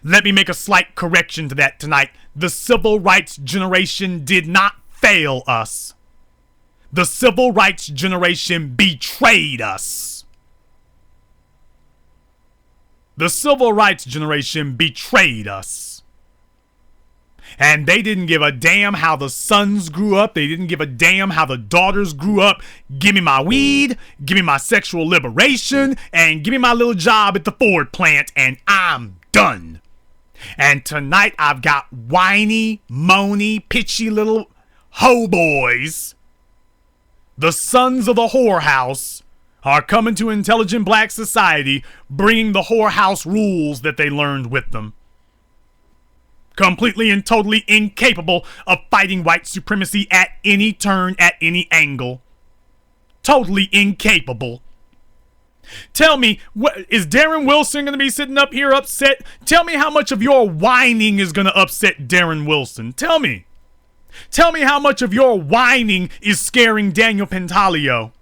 Speaker 1: Let me make a slight correction to that tonight. The civil rights generation did not fail us. The civil rights generation betrayed us. The civil rights generation betrayed us. And they didn't give a damn how the sons grew up. They didn't give a damn how the daughters grew up. Give me my weed, give me my sexual liberation, and give me my little job at the Ford plant, and I'm done. And tonight I've got whiny, moany, pitchy little ho boys. The sons of the whorehouse are coming to intelligent black society, bringing the whorehouse rules that they learned with them. Completely and totally incapable of fighting white supremacy at any turn, at any angle. Totally incapable. Tell me, is Darren Wilson going to be sitting up here upset? Tell me how much of your whining is going to upset Darren Wilson. Tell me. Tell me how much of your whining is scaring Daniel Pantaleo.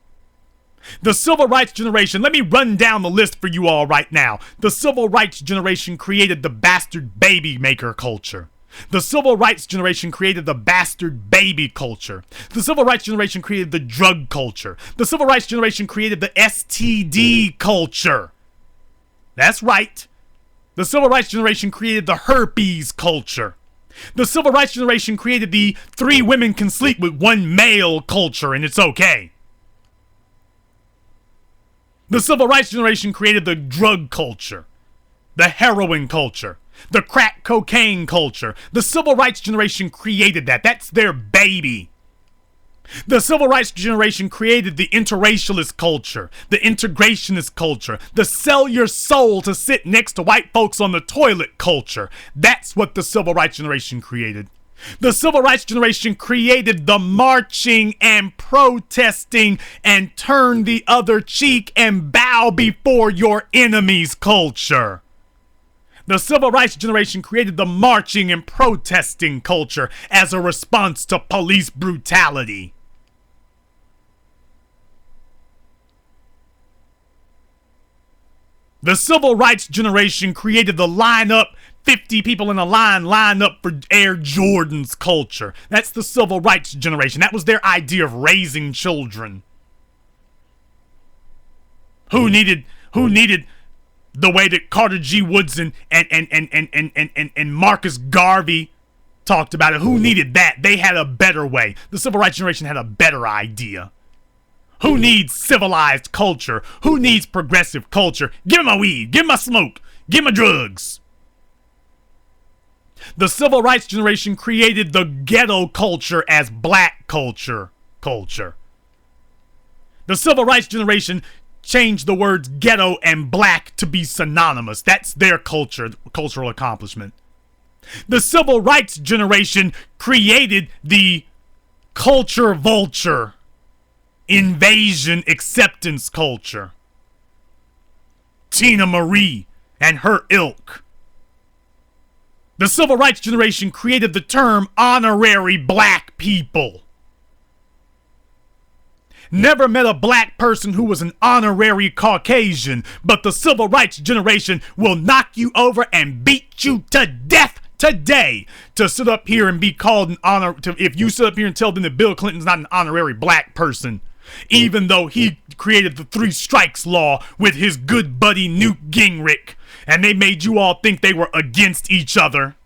Speaker 1: The civil rights generation, let me run down the list for you all right now. The civil rights generation created the bastard baby maker culture. The civil rights generation created the bastard baby culture. The civil rights generation created the drug culture. The civil rights generation created the STD culture. That's right. The civil rights generation created the herpes culture. The civil rights generation created the 3 women can sleep with 1 male culture and it's okay. The civil rights generation created the drug culture, the heroin culture, the crack cocaine culture. The civil rights generation created that. That's their baby. The civil rights generation created the interracialist culture, the integrationist culture, the sell your soul to sit next to white folks on the toilet culture. That's what the civil rights generation created. The civil rights generation created the marching and protesting and turn the other cheek and bow before your enemies culture. The civil rights generation created the marching and protesting culture as a response to police brutality. The civil rights generation created the line up, 50 people in a line up for Air Jordans culture. That's the civil rights generation. That was their idea of raising children. Who needed the way that Carter G. Woodson and Marcus Garvey talked about it? Who needed that? They had a better way. The civil rights generation had a better idea. Who needs civilized culture? Who needs progressive culture? Give me my weed. Give me my smoke. Give me my drugs. The civil rights generation created the ghetto culture as black culture. The civil rights generation changed the words ghetto and black to be synonymous. That's their cultural accomplishment. The civil rights generation created the culture vulture, invasion acceptance culture. Tina Marie and her ilk. The civil rights generation created the term honorary black people. Never met a black person who was an honorary Caucasian, but the civil rights generation will knock you over and beat you to death today to sit up here and be called an honor. If you sit up here and tell them that Bill Clinton's not an honorary black person, even though he created the 3 strikes law with his good buddy Newt Gingrich, and they made you all think they were against each other,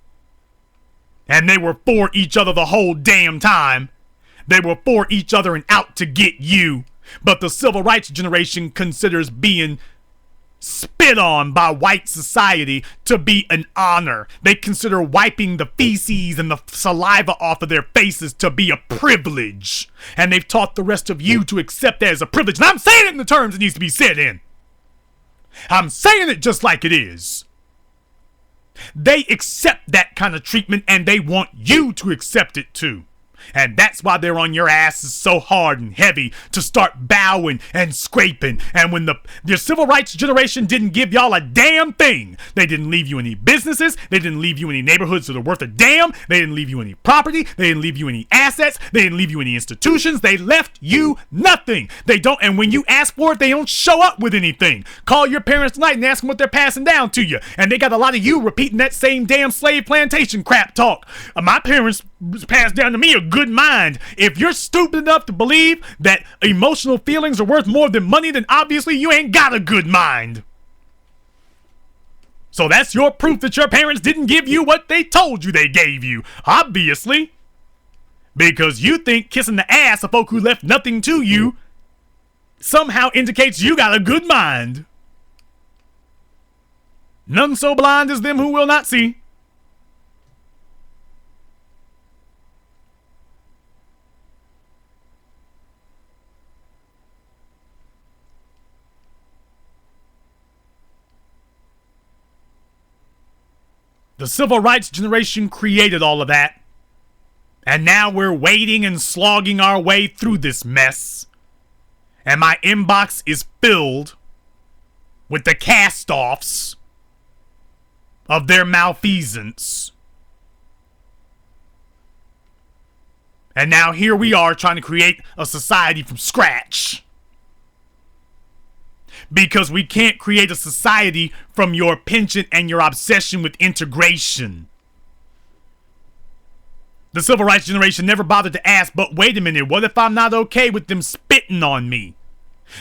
Speaker 1: and they were for each other the whole damn time. They were for each other and out to get you. But the civil rights generation considers being spit on by white society to be an honor. They consider wiping the feces and the saliva off of their faces to be a privilege. And they've taught the rest of you to accept that as a privilege. And I'm saying it in the terms it needs to be said in. I'm saying it just like it is. They accept that kind of treatment and they want you to accept it too. And that's why they're on your asses so hard and heavy to start bowing and scraping. And when the civil rights generation didn't give y'all a damn thing, they didn't leave you any businesses, they didn't leave you any neighborhoods that are worth a damn, they didn't leave you any property, they didn't leave you any assets, they didn't leave you any institutions, they left you nothing. They don't, and when you ask for it, they don't show up with anything. Call your parents tonight and ask them what they're passing down to you. And they got a lot of you repeating that same damn slave plantation crap talk. My parents passed down to me a good mind. If you're stupid enough to believe that emotional feelings are worth more than money, then obviously you ain't got a good mind. So that's your proof that your parents didn't give you what they told you they gave you, obviously. Because you think kissing the ass of folk who left nothing to you somehow indicates you got a good mind. None so blind as them who will not see. The civil rights generation created all of that. And now we're waiting and slogging our way through this mess. And my inbox is filled with the cast-offs of their malfeasance. And now here we are trying to create a society from scratch. Because we can't create a society from your penchant and your obsession with integration. The civil rights generation never bothered to ask, but wait a minute, what if I'm not okay with them spitting on me?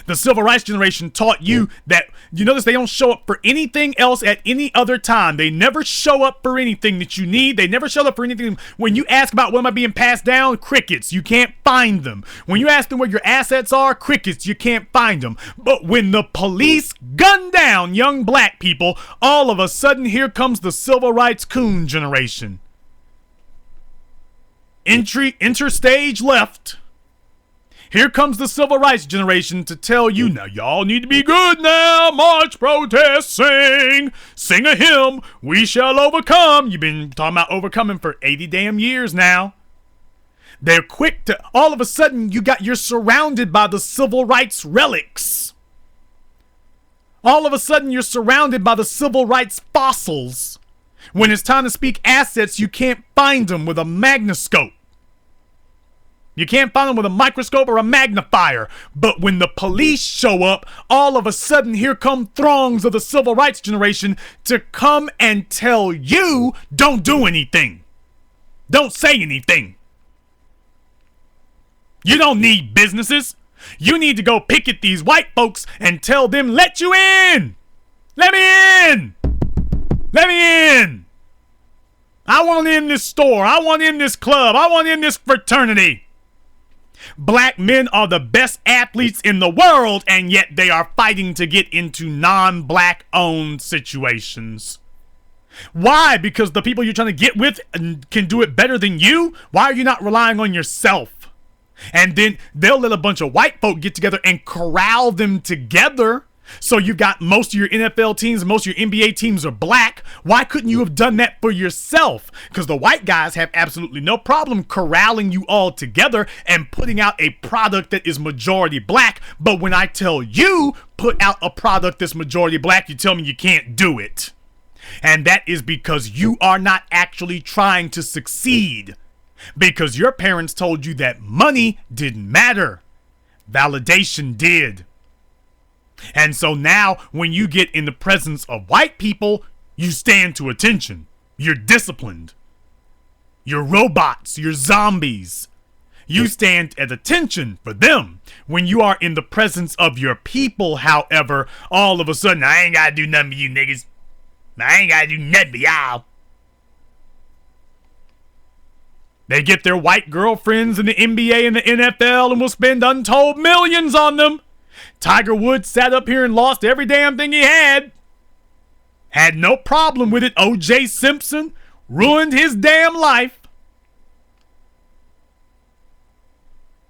Speaker 1: The civil rights generation taught you that, you notice they don't show up for anything else at any other time. They never show up for anything that you need. They never show up for anything. When you ask about what am I being passed down, crickets, you can't find them. When you ask them where your assets are, crickets, you can't find them. But when the police gun down young black people, all of a sudden here comes the civil rights coon generation. Enter stage left. Here comes the civil rights generation to tell you, now y'all need to be good now. March, protest, sing a hymn. We shall overcome. You've been talking about overcoming for 80 damn years now. They're quick to, all of a sudden you're surrounded by the civil rights relics. All of a sudden you're surrounded by the civil rights fossils. When it's time to speak assets, you can't find them with a magnoscope. You can't find them with a microscope or a magnifier. But when the police show up, all of a sudden here come throngs of the civil rights generation to come and tell you, don't do anything. Don't say anything. You don't need businesses. You need to go picket these white folks and tell them, let you in. Let me in. Let me in. I want in this store. I want in this club. I want in this fraternity. Black men are the best athletes in the world, and yet they are fighting to get into non-black owned situations. Why? Because the people you're trying to get with can do it better than you? Why are you not relying on yourself? And then they'll let a bunch of white folk get together and corral them together. So you've got most of your NFL teams, most of your NBA teams are black. Why couldn't you have done that for yourself? Because the white guys have absolutely no problem corralling you all together and putting out a product that is majority black. But when I tell you put out a product that's majority black, you tell me you can't do it. And that is because you are not actually trying to succeed. Because your parents told you that money didn't matter. Validation did. And so now when you get in the presence of white people, you stand to attention. You're disciplined. You're robots. You're zombies. You stand at attention for them. When you are in the presence of your people, however, all of a sudden, I ain't gotta do nothing for you niggas. I ain't gotta do nothing for y'all. They get their white girlfriends in the NBA and the NFL and will spend untold millions on them. Tiger Woods sat up here and lost every damn thing he had. Had no problem with it. O.J. Simpson ruined his damn life.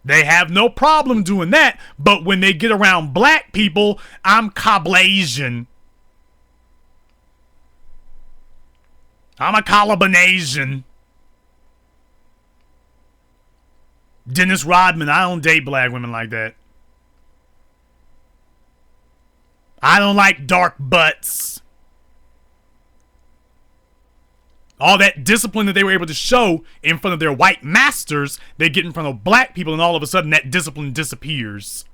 Speaker 1: They have no problem doing that. But when they get around black people, I'm Caucasian. I'm a Calabanasian. Dennis Rodman, I don't date black women like that. I don't like dark butts. All that discipline that they were able to show in front of their white masters, they get in front of black people, and all of a sudden that discipline disappears.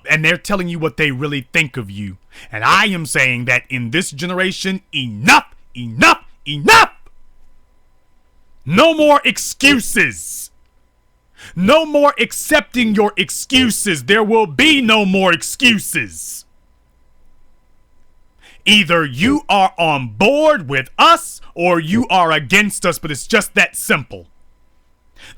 Speaker 1: And they're telling you what they really think of you. And I am saying that in this generation, enough, enough, enough. No more excuses. No more accepting your excuses. There will be no more excuses. Either you are on board with us or you are against us, but it's just that simple.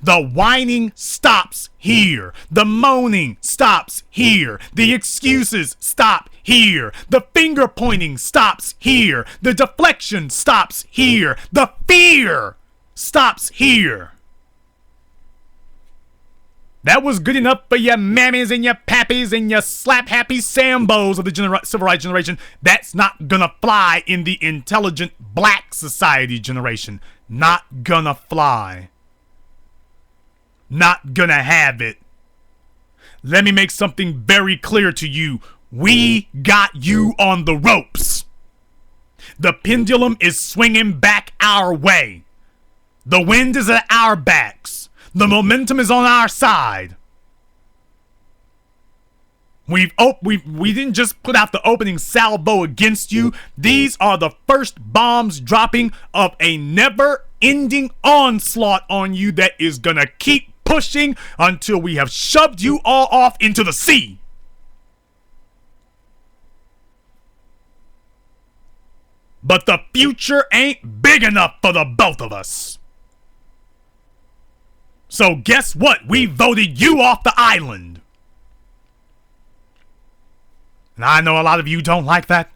Speaker 1: The whining stops here. The moaning stops here. The excuses stop here. The finger pointing stops here. The deflection stops here. The fear stops here. That was good enough for your mammies and your pappies and your slap-happy Sambos of the civil rights generation. That's not gonna fly in the intelligent black society generation. Not gonna fly. Not gonna have it. Let me make something very clear to you. We got you on the ropes. The pendulum is swinging back our way. The wind is at our backs. The momentum is on our side. We didn't just put out the opening salvo against you. These are the first bombs dropping of a never-ending onslaught on you that is gonna keep pushing until we have shoved you all off into the sea. but the future ain't big enough for the both of us. So guess what? We voted you off the island. And I know a lot of you don't like that.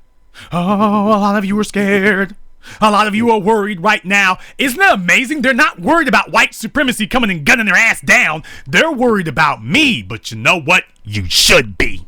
Speaker 1: Oh, a lot of you are scared. A lot of you are worried right now. Isn't it amazing? They're not worried about white supremacy coming and gunning their ass down. They're worried about me. But you know what? You should be.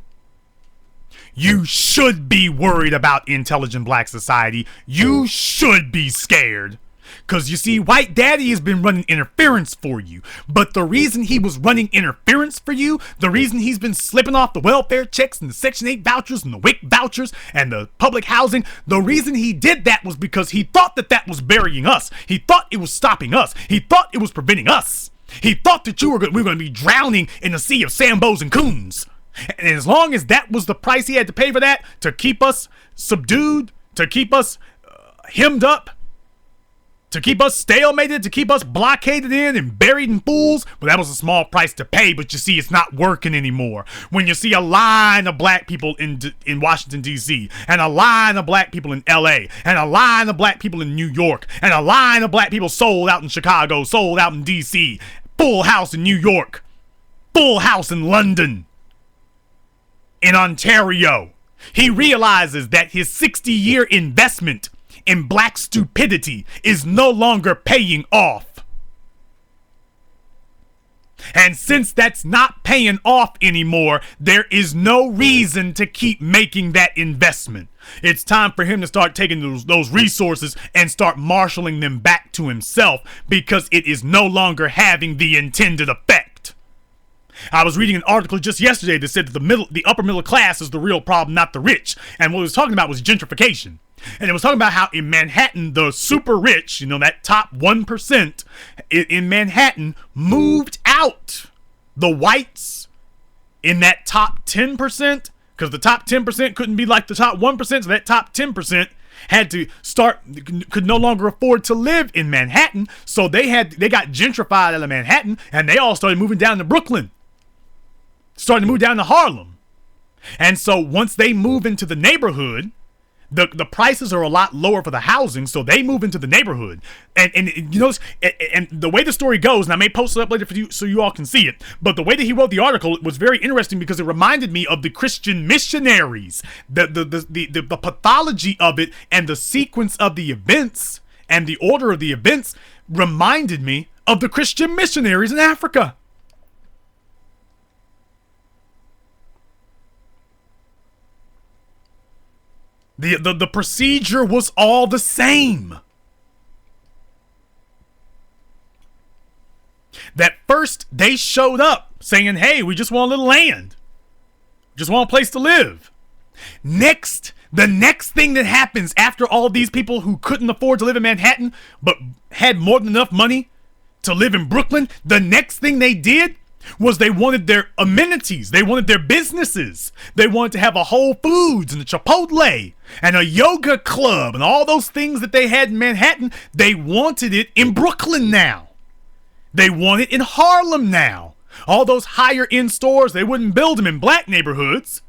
Speaker 1: You should be worried about intelligent black society. You should be scared. Because you see, White Daddy has been running interference for you. But the reason he was running interference for you, the reason he's been slipping off the welfare checks and the Section 8 vouchers and the WIC vouchers and the public housing, the reason he did that was because he thought that that was burying us. He thought it was stopping us. He thought it was preventing us. He thought that we were going to be drowning in a sea of Sambos and coons. And as long as that was the price he had to pay for that, to keep us subdued, to keep us hemmed up, to keep us stalemated, to keep us blockaded in and buried in pools, well, that was a small price to pay, but you see, it's not working anymore. When you see a line of black people in Washington, D.C., and a line of black people in L.A., and a line of black people in New York, and a line of black people sold out in Chicago, sold out in D.C., full house in New York, full house in London, in Ontario, he realizes that his 60-year investment in black stupidity is no longer paying off. And since that's not paying off anymore, there is no reason to keep making that investment. It's time for him to start taking those resources and start marshaling them back to himself, because it is no longer having the intended effect. I was reading an article just yesterday that said that the upper middle class is the real problem, not the rich. And what it was talking about was gentrification. And it was talking about how in Manhattan, the super rich, that top 1% in Manhattan moved out. The whites in that top 10%, because the top 10% couldn't be like the top 1%, so that top 10% could no longer afford to live in Manhattan. So they got gentrified out of Manhattan, and they all started moving down to Brooklyn. Starting to move down to Harlem. And so once they move into the neighborhood, the prices are a lot lower for the housing, so they move into the neighborhood. And the way the story goes, and I may post it up later for you so you all can see it, but the way that he wrote the article was very interesting because it reminded me of the Christian missionaries. The pathology of it and the sequence of the events and the order of the events reminded me of the Christian missionaries in Africa. The procedure was all the same. That first they showed up saying, hey, we just want a little land. Just want a place to live. The next thing that happens after all these people who couldn't afford to live in Manhattan but had more than enough money to live in Brooklyn, the next thing they did was they wanted their amenities. They wanted their businesses. They wanted to have a Whole Foods and a Chipotle and a yoga club and all those things that they had in Manhattan. They wanted it in Brooklyn now. They want it in Harlem now. All those higher end stores, they wouldn't build them in black neighborhoods.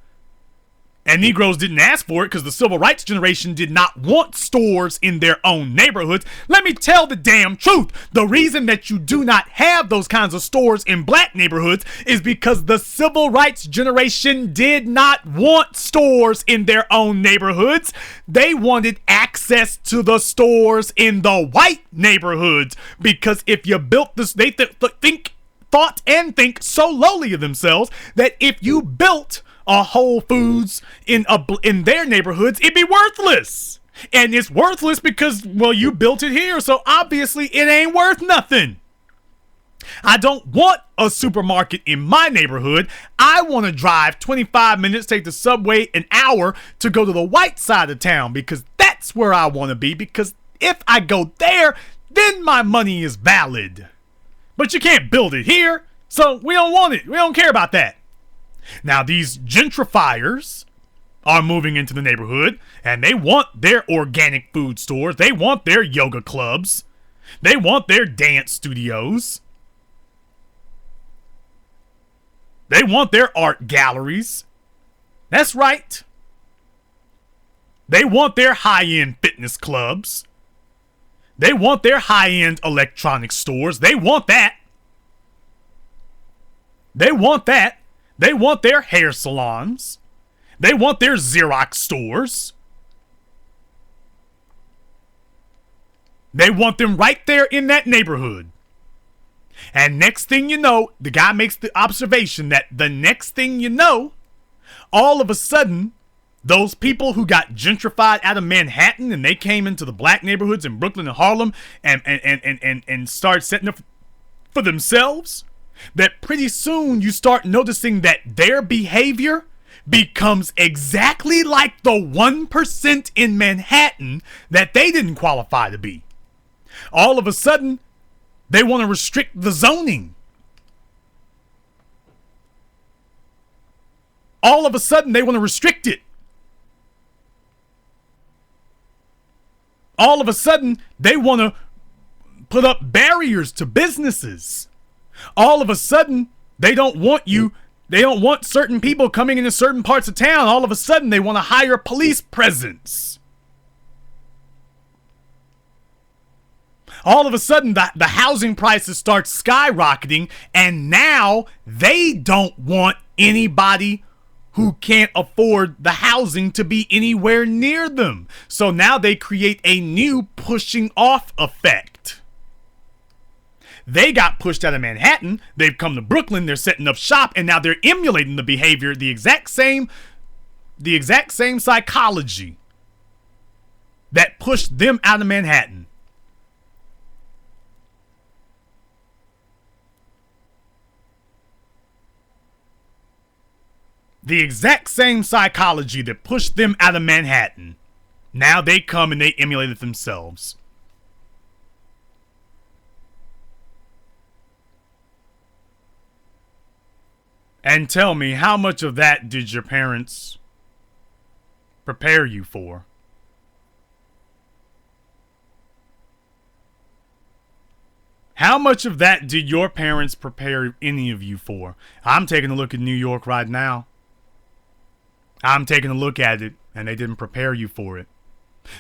Speaker 1: And Negroes didn't ask for it because the civil rights generation did not want stores in their own neighborhoods. Let me tell the damn truth. The reason that you do not have those kinds of stores in black neighborhoods is because the civil rights generation did not want stores in their own neighborhoods. They wanted access to the stores in the white neighborhoods, because if you built this, they thought and think so lowly of themselves that if you built a Whole Foods in their neighborhoods, it'd be worthless. And it's worthless because, well, you built it here, so obviously it ain't worth nothing. I don't want a supermarket in my neighborhood. I want to drive 25 minutes, take the subway an hour to go to the white side of town, because that's where I want to be, because if I go there, then my money is valid. But you can't build it here, so we don't want it. We don't care about that. Now, these gentrifiers are moving into the neighborhood, and they want their organic food stores. They want their yoga clubs. They want their dance studios. They want their art galleries. That's right. They want their high-end fitness clubs. They want their high-end electronic stores. They want that. They want that. They want their hair salons. They want their Xerox stores. They want them right there in that neighborhood. And next thing you know, the guy makes the observation that the next thing you know, all of a sudden, those people who got gentrified out of Manhattan and they came into the black neighborhoods in Brooklyn and Harlem and started setting up for themselves, that pretty soon you start noticing that their behavior becomes exactly like the 1% in Manhattan that they didn't qualify to be. All of a sudden, they want to restrict the zoning. All of a sudden, they want to restrict it. All of a sudden, they want to put up barriers to businesses. All of a sudden, they don't want certain people coming into certain parts of town. All of a sudden, they want to hire a police presence. All of a sudden, the housing prices start skyrocketing, and now they don't want anybody who can't afford the housing to be anywhere near them. So now they create a new pushing off effect. They got pushed out of Manhattan, they've come to Brooklyn, they're setting up shop, and now they're emulating the behavior, the exact same psychology that pushed them out of Manhattan. The exact same psychology that pushed them out of Manhattan. Now they come and they emulate it themselves. And tell me, how much of that did your parents prepare you for? How much of that did your parents prepare any of you for? I'm taking a look at New York right now. I'm taking a look at it, and they didn't prepare you for it.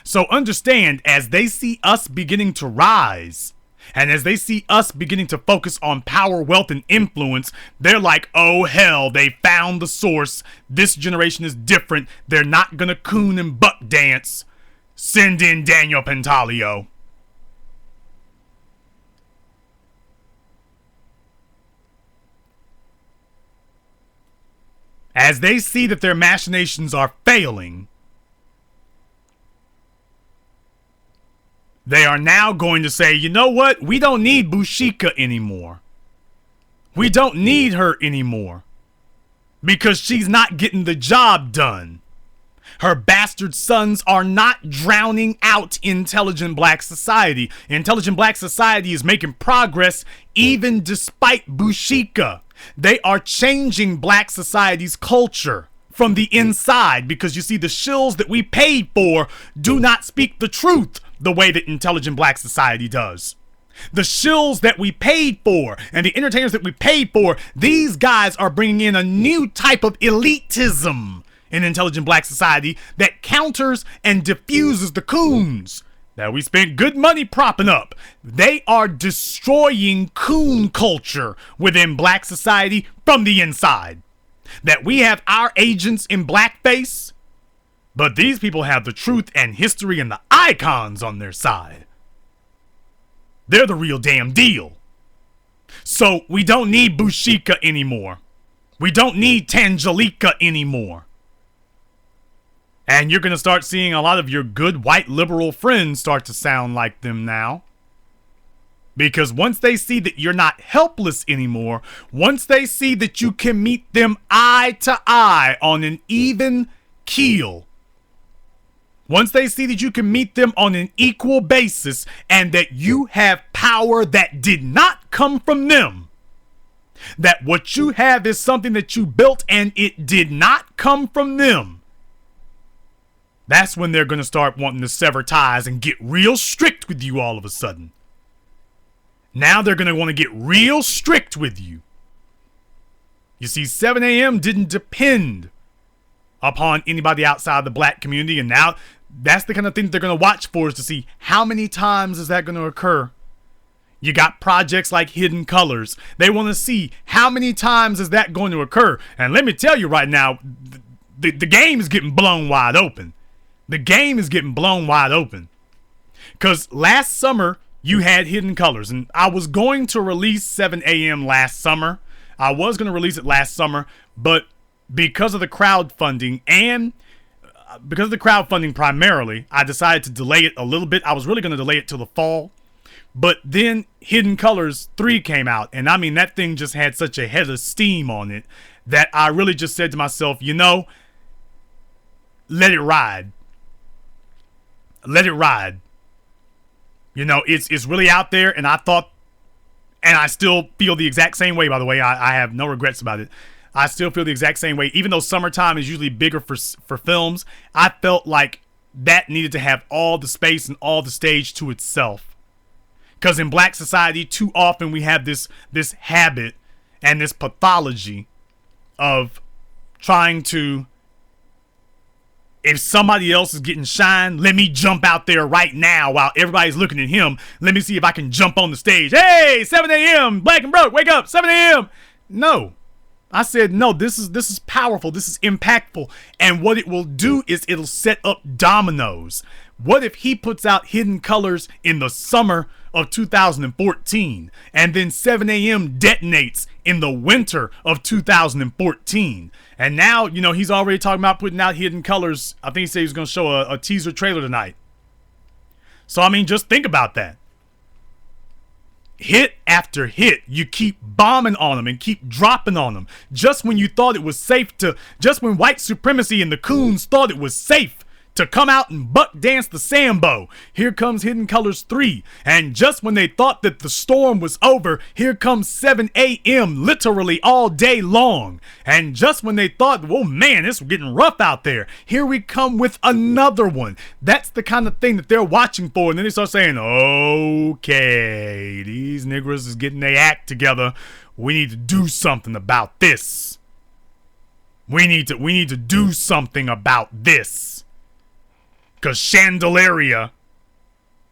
Speaker 1: So understand, as they see us beginning to rise, and as they see us beginning to focus on power, wealth, and influence, they're like, oh hell, they found the source. This generation is different. They're not gonna coon and buck dance. Send in Daniel Pantaleo. As they see that their machinations are failing, they are now going to say, you know what? We don't need Bushika anymore. We don't need her anymore. Because she's not getting the job done. Her bastard sons are not drowning out intelligent black society. Intelligent black society is making progress even despite Bushika. They are changing black society's culture from the inside, because you see, the shills that we paid for do not speak the truth the way that intelligent black society does. The shills that we paid for and the entertainers that we paid for, these guys are bringing in a new type of elitism in intelligent black society that counters and diffuses the coons that we spent good money propping up. They are destroying coon culture within black society from the inside. That we have our agents in blackface, but these people have the truth and history and the icons on their side. They're the real damn deal. So we don't need Bushika anymore. We don't need Tangelica anymore. And you're going to start seeing a lot of your good white liberal friends start to sound like them now. Because once they see that you're not helpless anymore, once they see that you can meet them eye to eye on an even keel, once they see that you can meet them on an equal basis and that you have power that did not come from them, that what you have is something that you built and it did not come from them, that's when they're going to start wanting to sever ties and get real strict with you all of a sudden. Now they're going to want to get real strict with you. You see, 7 a.m. didn't depend upon anybody outside the black community, and now That's the kind of thing that they're going to watch for, is to see how many times is that going to occur. You got projects like Hidden Colors. They want to see how many times is that going to occur. And let me tell you right now, the game is getting blown wide open. The game is getting blown wide open. Because last summer, you had Hidden Colors. And I was going to release 7 a.m. last summer. I was going to release it last summer. But because of the crowdfunding primarily, I decided to delay it a little bit. I was really going to delay it till the fall. But then Hidden Colors 3 came out, and I mean, that thing just had such a head of steam on it that I really just said to myself, you know, let it ride. Let it ride. You know, it's really out there, and I thought, and I still feel the exact same way, by the way. I have no regrets about it. I still feel the exact same way. Even though summertime is usually bigger for films, I felt like that needed to have all the space and all the stage to itself. Because in black society, too often we have this habit and this pathology of trying to, if somebody else is getting shine, let me jump out there right now while everybody's looking at him. Let me see if I can jump on the stage. Hey, 7 a.m., Black and Broke, wake up, 7 a.m. No. I said, no, this is powerful. This is impactful. And what it will do is it'll set up dominoes. What if he puts out Hidden Colors in the summer of 2014 and then 7 a.m. detonates in the winter of 2014? And now, you know, he's already talking about putting out Hidden Colors. I think he said he was going to show a teaser trailer tonight. So, I mean, just think about that. Hit after hit, you keep bombing on them and keep dropping on them. Just when you thought it was safe to, just when white supremacy and the coons thought it was safe to come out and buck dance the Sambo, here comes Hidden Colors 3. And just when they thought that the storm was over, here comes 7 a.m. literally all day long. And just when they thought, oh man, it's getting rough out there, here we come with another one. That's the kind of thing that they're watching for. And then they start saying, okay, these niggers is getting their act together. We need to do something about this. We need to do something about this. Because Chandelier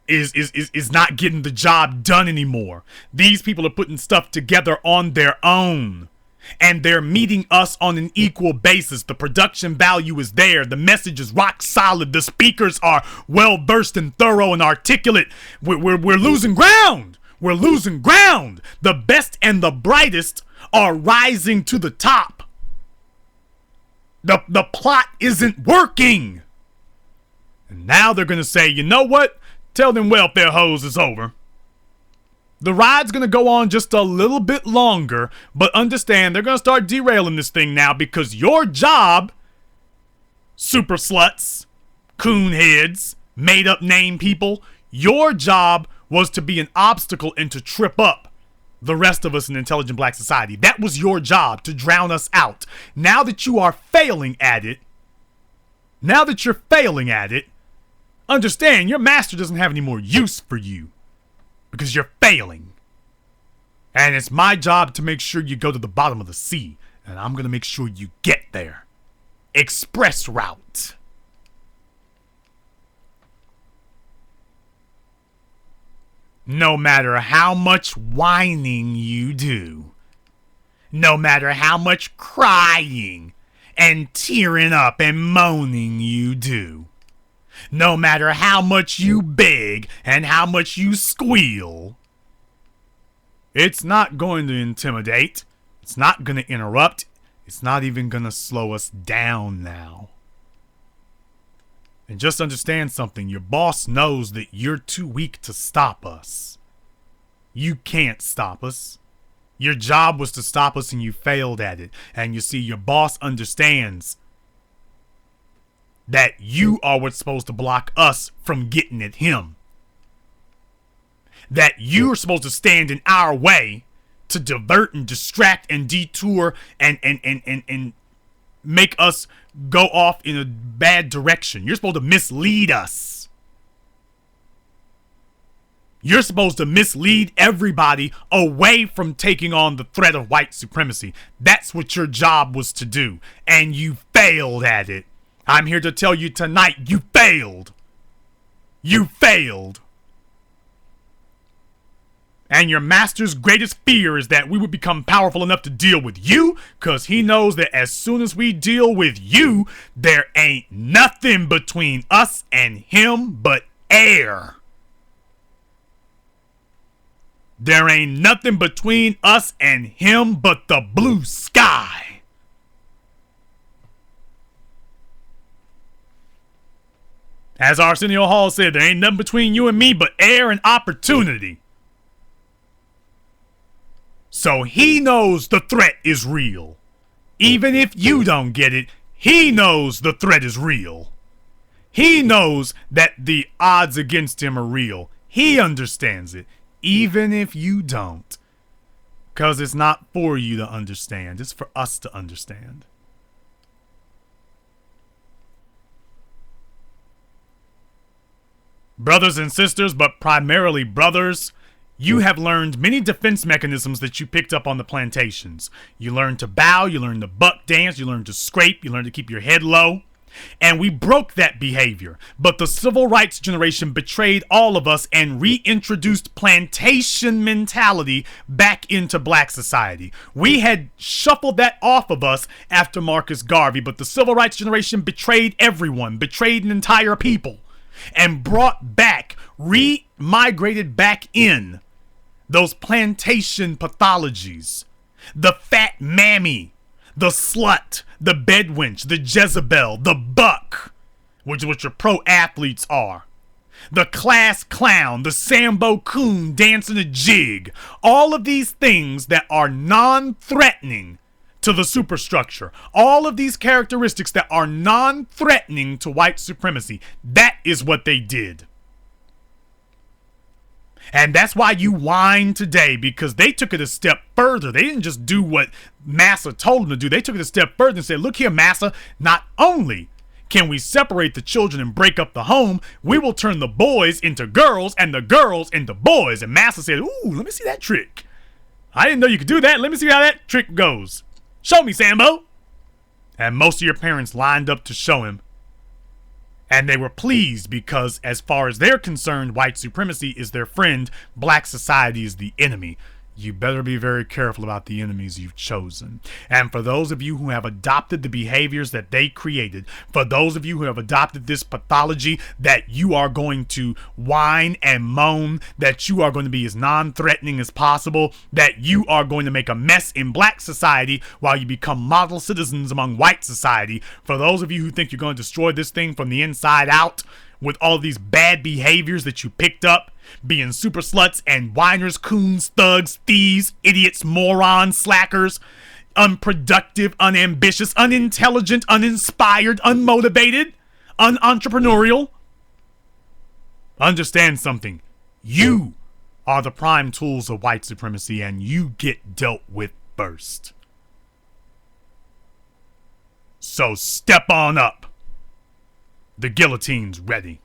Speaker 1: is not getting the job done anymore. These people are putting stuff together on their own. And they're meeting us on an equal basis. The production value is there. The message is rock solid. The speakers are well-versed and thorough and articulate. We're losing ground. We're losing ground. The best and the brightest are rising to the top. The plot isn't working. And now they're going to say, you know what? Tell them welfare hoes it's over. The ride's going to go on just a little bit longer, but understand they're going to start derailing this thing now because your job, super sluts, coon heads, made up name people, your job was to be an obstacle and to trip up the rest of us in intelligent black society. That was your job, to drown us out. Now that you are failing at it, understand your master doesn't have any more use for you because you're failing. And it's my job to make sure you go to the bottom of the sea, and I'm going to make sure you get there. Express route. No matter how much whining you do, no matter how much crying and tearing up and moaning you do, no matter how much you beg and how much you squeal, it's not going to intimidate. It's not going to interrupt. It's not even going to slow us down now. And just understand something. Your boss knows that you're too weak to stop us. You can't stop us. Your job was to stop us and you failed at it. And you see, your boss understands that you are what's supposed to block us from getting at him. That you're supposed to stand in our way to divert and distract and detour and make us go off in a bad direction. You're supposed to mislead us. You're supposed to mislead everybody away from taking on the threat of white supremacy. That's what your job was to do. And you failed at it. I'm here to tell you tonight, you failed. failed. You failed. And your master's greatest fear is that we would become powerful enough to deal with you, because he knows that as soon as we deal with you, there ain't nothing between us and him but air. There ain't nothing between us and him but the blue sky. As Arsenio Hall said, there ain't nothing between you and me but air and opportunity. So he knows the threat is real. Even if you don't get it, he knows the threat is real. He knows that the odds against him are real. He understands it, even if you don't. Because it's not for you to understand. It's for us to understand. Brothers and sisters, but primarily brothers, you have learned many defense mechanisms that you picked up on the plantations. You learned to bow, you learned to buck dance, you learned to scrape, you learned to keep your head low. And we broke that behavior. But the civil rights generation betrayed all of us and reintroduced plantation mentality back into black society. We had shuffled that off of us after Marcus Garvey, but the civil rights generation betrayed everyone, betrayed an entire people, and brought back, migrated back in those plantation pathologies. The fat mammy, the slut, the bedwench, the Jezebel, the buck, which is what your pro athletes are. The class clown, the Sambo coon dancing a jig. All of these things that are non-threatening to the superstructure. All of these characteristics that are non-threatening to white supremacy. That is what they did. And that's why you whine today, because they took it a step further. They didn't just do what Massa told them to do. They took it a step further and said, look here, Massa, not only can we separate the children and break up the home, we will turn the boys into girls and the girls into boys. And Massa said, ooh, let me see that trick. I didn't know you could do that. Let me see how that trick goes. Show me, Sambo. And most of your parents lined up to show him. And they were pleased because, as far as they're concerned, white supremacy is their friend, black society is the enemy. You better be very careful about the enemies you've chosen. And for those of you who have adopted the behaviors that they created, for those of you who have adopted this pathology that you are going to whine and moan, that you are going to be as non-threatening as possible, that you are going to make a mess in black society while you become model citizens among white society, for those of you who think you're going to destroy this thing from the inside out, with all these bad behaviors that you picked up, being super sluts and whiners, coons, thugs, thieves, idiots, morons, slackers, unproductive, unambitious, unintelligent, uninspired, unmotivated, unentrepreneurial. Understand something. You are the prime tools of white supremacy, and you get dealt with first. So step on up. The guillotine's ready.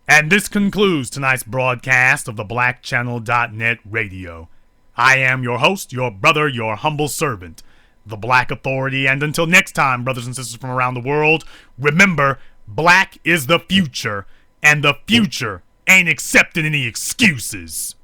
Speaker 1: And this concludes tonight's broadcast of the BlackChannel.net radio. I am your host, your brother, your humble servant, the Black Authority. And until next time, brothers and sisters from around the world, remember, black is the future, and the future ain't accepting any excuses.